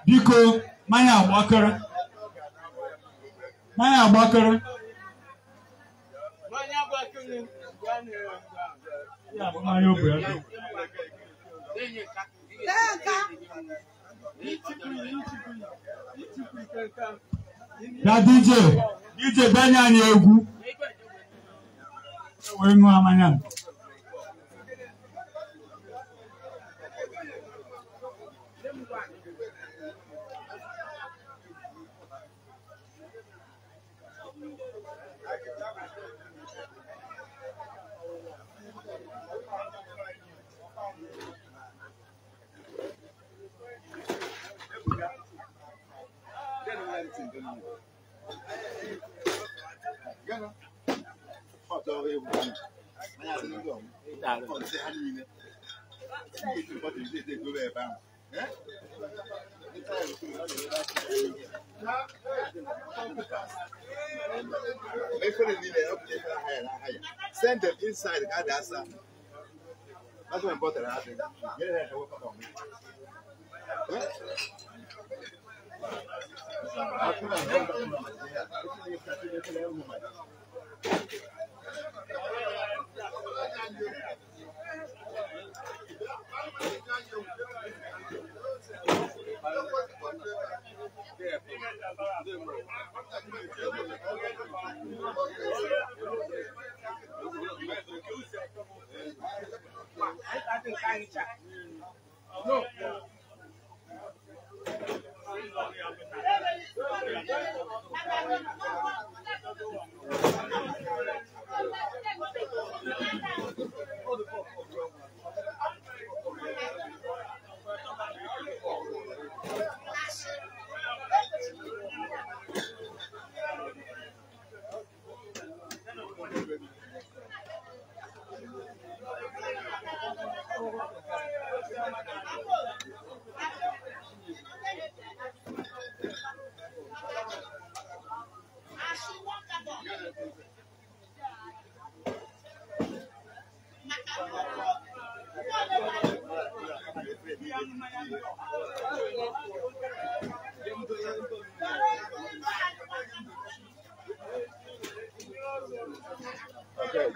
Biko, manya agbakere. Ya DJ banya anyị egwu. Wee ṅụọ amanya. Send them inside the That's what I'm bothered. Okay.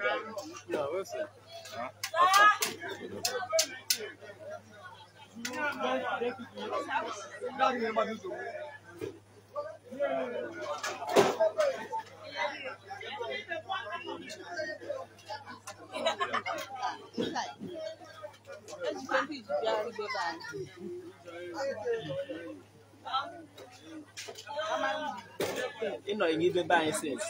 No, listen. You know, you need to buy since.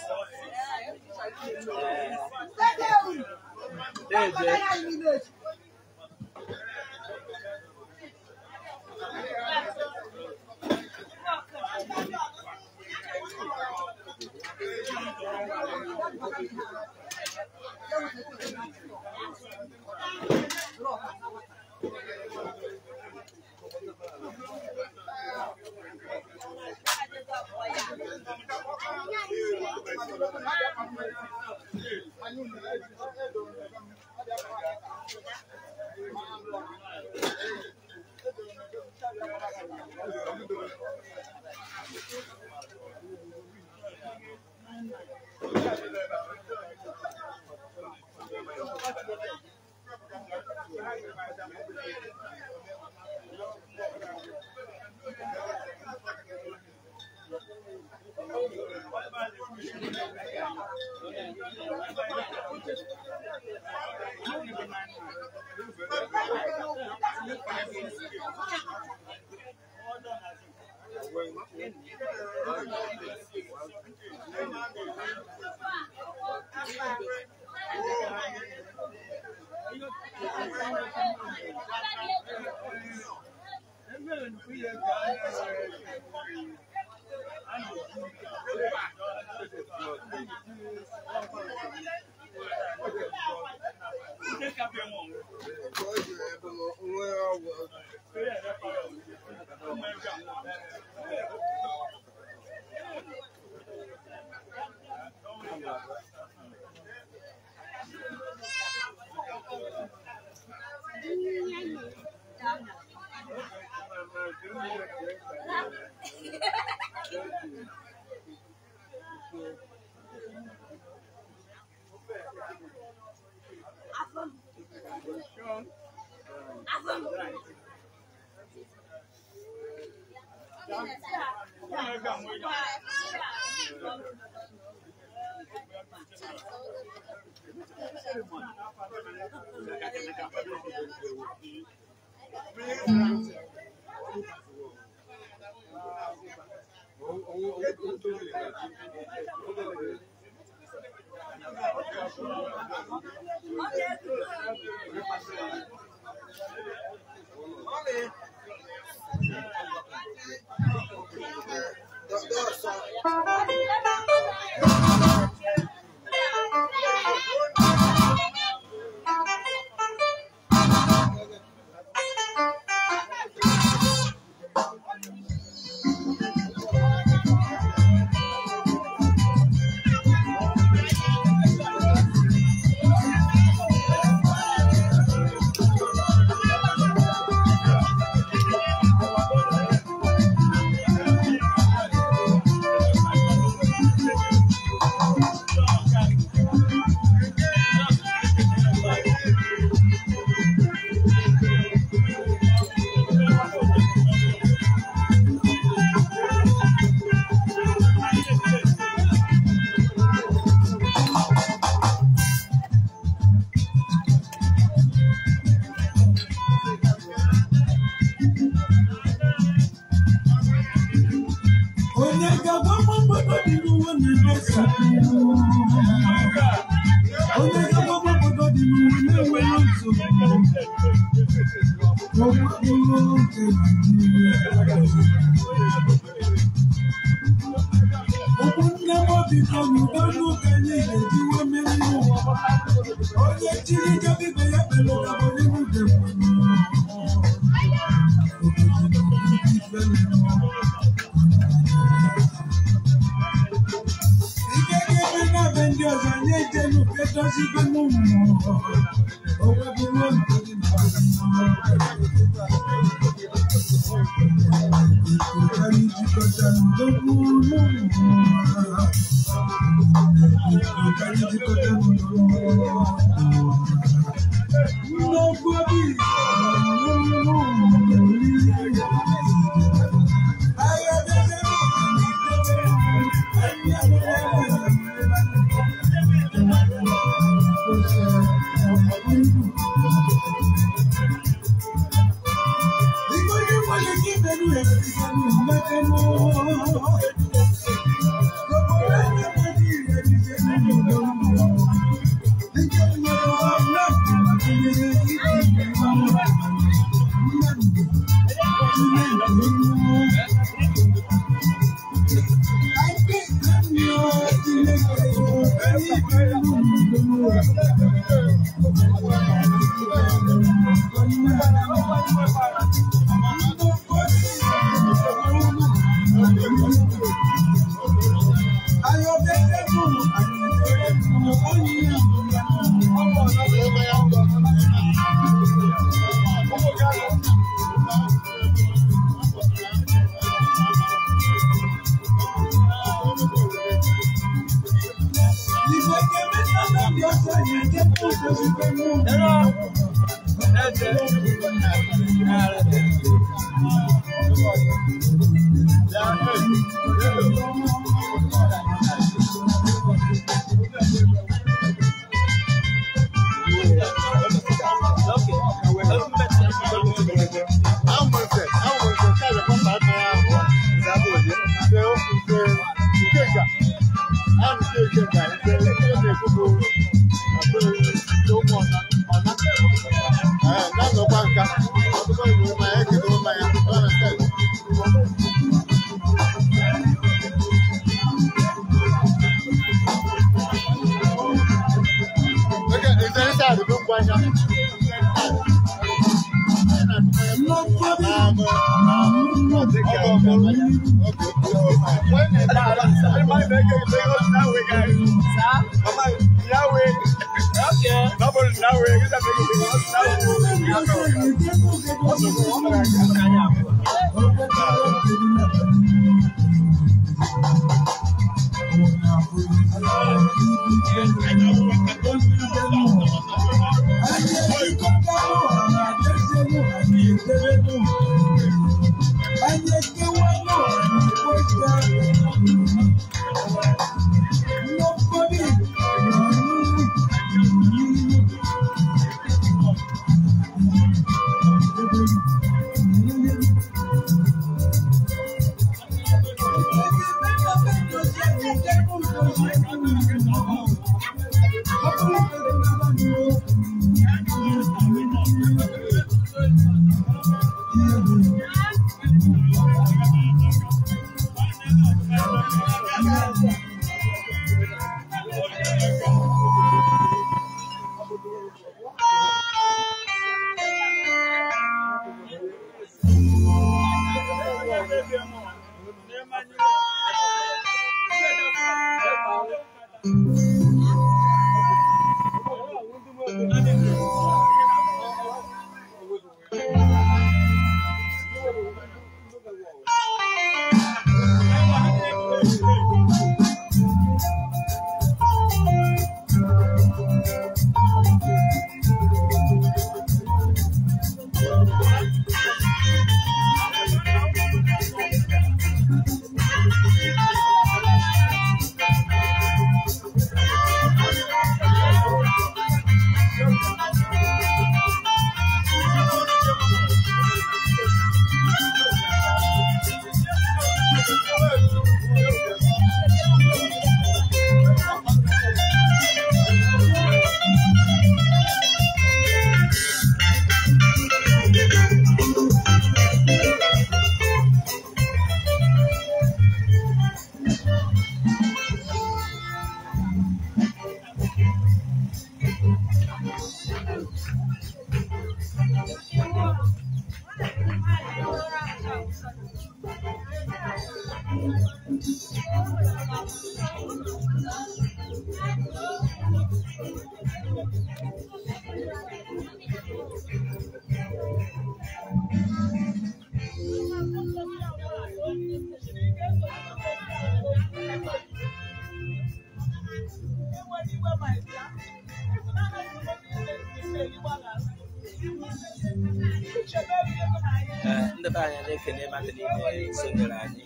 anyị na-ekele mmadụ niile sonyere anyị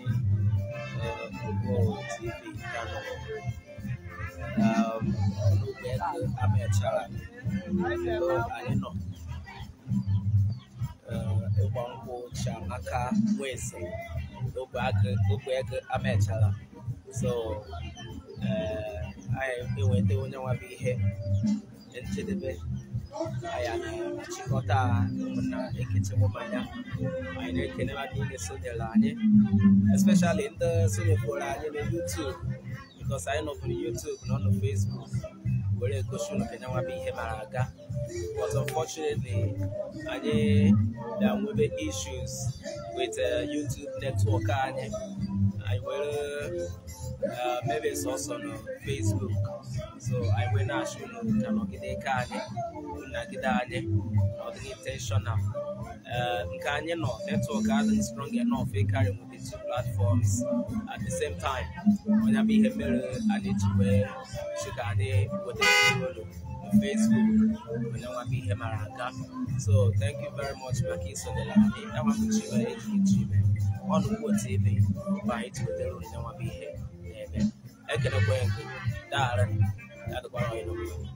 Igbo TV Kano Obiagu Amachalla Ngwo anyị nọ Ịgba Nkwụ Chiamaka Nweze Obiagu Amachalla so anyị enweta onye nwa bụ ihe njedebe anyị na-achịkọta na ekechi mmanya anyị na-ekele mmadụ niile sonyere anyị especially ndị sonyefụrụ anyị na YouTube because anyị nọbụrụ YouTube nọ na Facebook were egosi ụlọ kenye nwa bụ ihe mara aga but unfortunately anyị na-enwebe issues with YouTube network anyị were maybe it's also on Facebook. So I went national, Kanogide Kanye, Unagida, not intentional. Kanye no network isn't strong enough, they carry with the two platforms at the same time. When I be here, I need to wear Shikane with the Facebook. When I want to be here, Maranga. So thank you very much, Maki Sodelani. I want to achieve on what TV by it with the room, I want to be here. I can acquaint that at the bottom.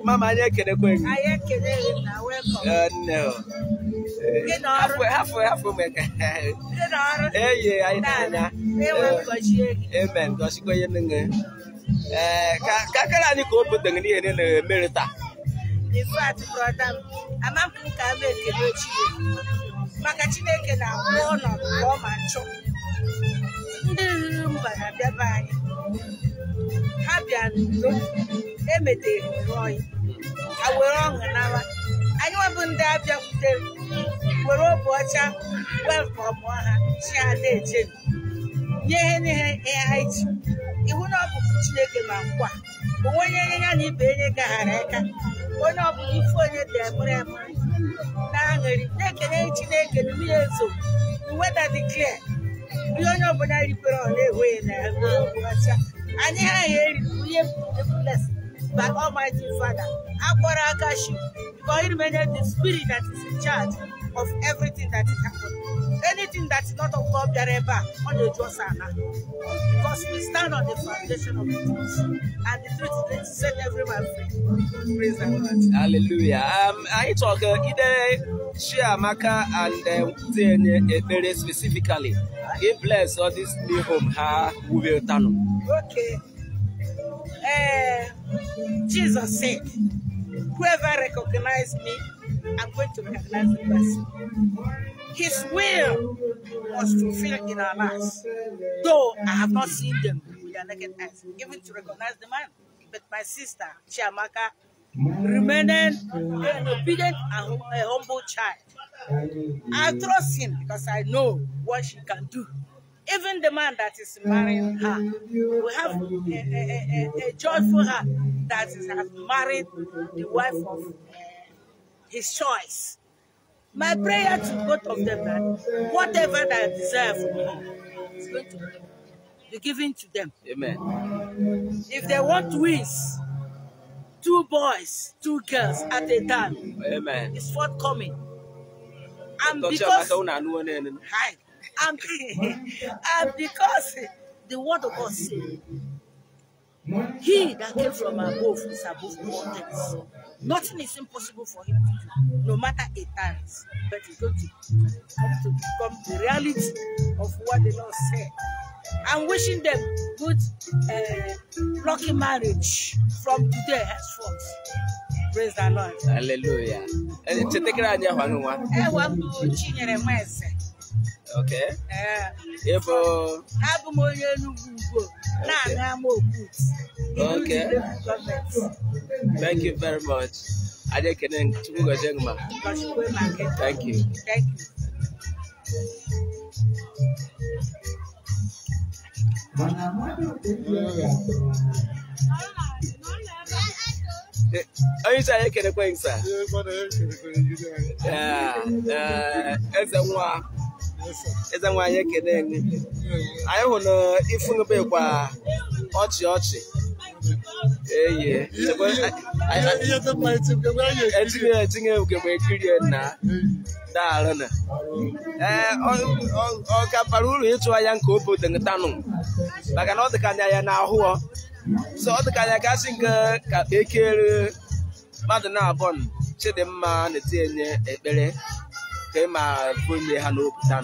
Mama, I can't quit. I can't no. Half hey, I know. Amen. Because you go in Kakarani go put the in the Merita. In fact, brother, I'm not going to make it. Makachine na one of them and chop. Emete Roy. I will wrong an hour. I want to have you. We're all watching. Welcome, she had it. Yea, it will not be Nkwụ. But when you need Benega, onye ọbụla ife onye dị ebere na-aṅụrị na-ekene Chineke na mmiri ezo weather declare ihe onye ọbụla rikwere ọ na-ewe na anyị ha eri ihe bless by Almighty Father akpọrọ aka shi because he remained the spirit that is in charge of everything that is happening. Anything that is not of God, on the Josana. Because we stand on the foundation of the truth. And the truth is set every man free. Praise the Lord. Hallelujah. I talk either Chiamaka and very specifically. Give bless all this new home. We will turn. Okay. Jesus said, whoever recognizes me, I'm going to recognize the person. His will was fulfilled in our lives. Though I have not seen them with their naked eyes, even to recognize the man. But my sister, Chiamaka, remained an obedient and a humble child. I trust him because I know what she can do. Even the man that is marrying her, we have a joyful heart that is have married the wife of his choice. My prayer to both of them that whatever they desire from home is going to be given to them. Amen. If they want twins, 2 boys, 2 girls at a time, amen, it's forthcoming. And because the word of God says, he that came from above is above all things. Nothing is impossible for him to do, no matter it times. But it's going to come to become the reality of what the Lord said. I'm wishing them good, lucky marriage from today henceforth. Praise the Lord. Hallelujah. Okay. Okay. Thank you very much. Thank you. Thank you. Thank you. Are you saying can I sir? Eza nwa anyị ekene anyị hụrụ ifunụ bekwa ọchị eye etinye ugegbe ekiri na daalụ na ọ ka bara uru ịtụ anya nke obodo ntanụ maka na ọ dịka anya ya na-ahụ so ọ dịka anya gasị nke ka ekere mmadụ na-abụọ Chidimma na-etinye ekpere ka ma bunye ha n'obodo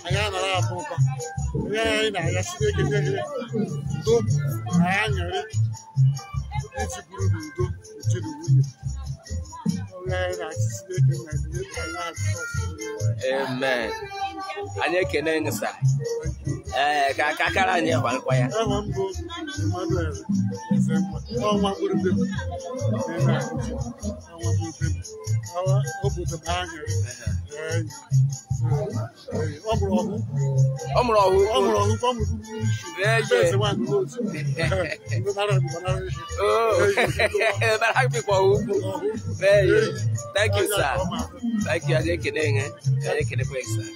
anyị anara abụ ụba ihe anyị na-aya Chineke nye udo na aṅụrị iji bụrụ n'udo uche na nwunye anyị na-asị Chineke amen. Anyị ekene ngsa ka akara anyị hwankwa ya ewa mbụ Emmanuel Ezemma ọnwa mkpụrụ bebe na ọnwa mkpụrụ bebe obodo na aṅụrị Thank you, sir. Thank you. I didn't get in. Thank you very much.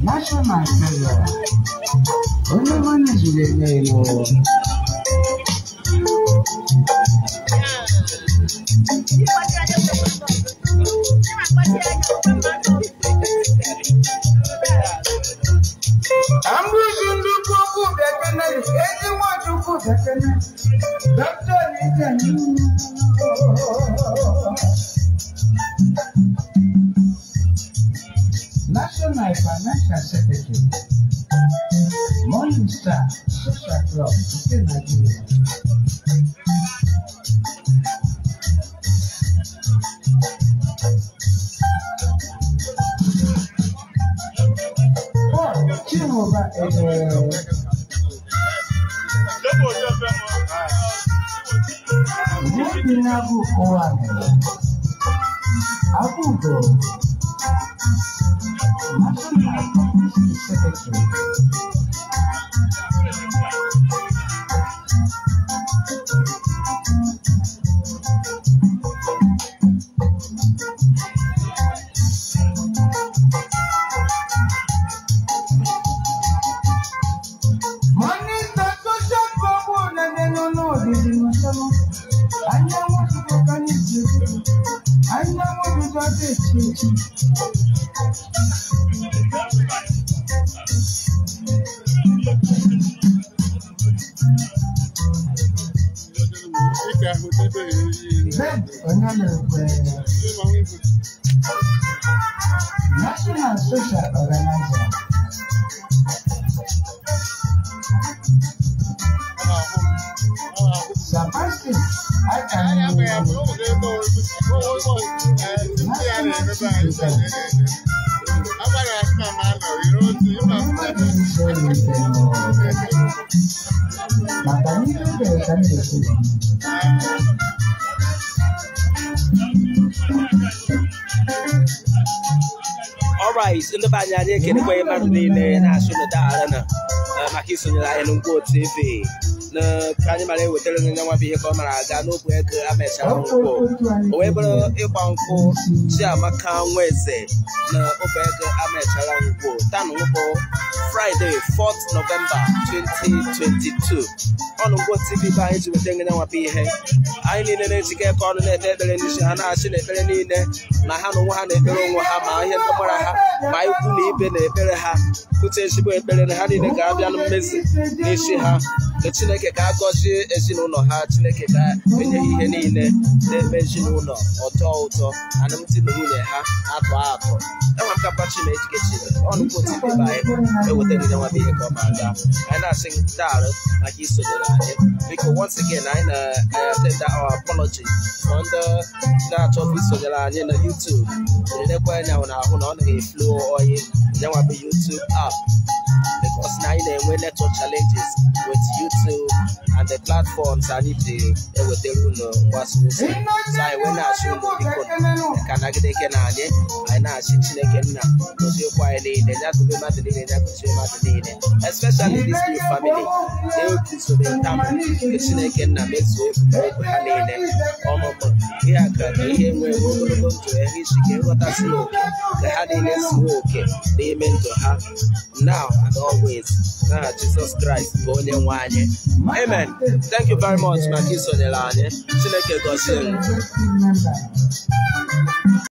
National Seller. Only one is the name. National Financial Secretary, Morning Star Social Club, Nigeria. Chiamaka Nweze, National Secretary. National Social Organizer. Sebastian, I can All right, in the Banyane, can you play Martine National Dana? Maki Sonia and Nkwụ TV. Na kanye mara ewetara na nwa bihe ka ọ mara aga n'okwu ego Amachalla Ngwo o wee bụrụ ịgba nkwụ Chiamaka Nweze na obe ego Amachalla Ngwo tanụ bụ Friday 4th November 2022 ọnụ Nkwụ TV bụ anyị ji weta nwa bihe anyị niile na-ejike ka ọnụ na-ekpe ekpere n'isi ha na-achị n'ekpere niile na ha na onwe ha na-ekpere onwe ha ma ihe ndọmara ha ma ikwu na ibe na-ekpere ha kute ezigbo ekpere na ha niile ga-abịa na mmezi n'isi ha Chineke ka agọzie ezinụlọ ha Chineke ka enye ihe niile na-eme ezinụlọ ụtọ anụmdi na nwunye ha atọ enwe nkapa Chineke ọnụ Nkwụ TV bụ anyị ewetara nwa ihe ka ọ ma aga anyị na-asị daalụ maka isonyere anyị biko once again anyị na-atenda our apology for ndị na-achọ isonyere anyị na YouTube na-elekwa anya na ahụ na ọ na-eflo oyi nyanwa bụ YouTube app because now you know network challenges with YouTube and the platforms I need to with the rule was so I went out to the can I get I know Chineke na because you quietly they have to be mad especially this new family they will keep so the time Chineke na makes way here we go to a history what I slow the happiness okay they meant to have now and always Jesus Christ only one. Amen. Thank you very much, Maki Sonelane. Chineke gozie.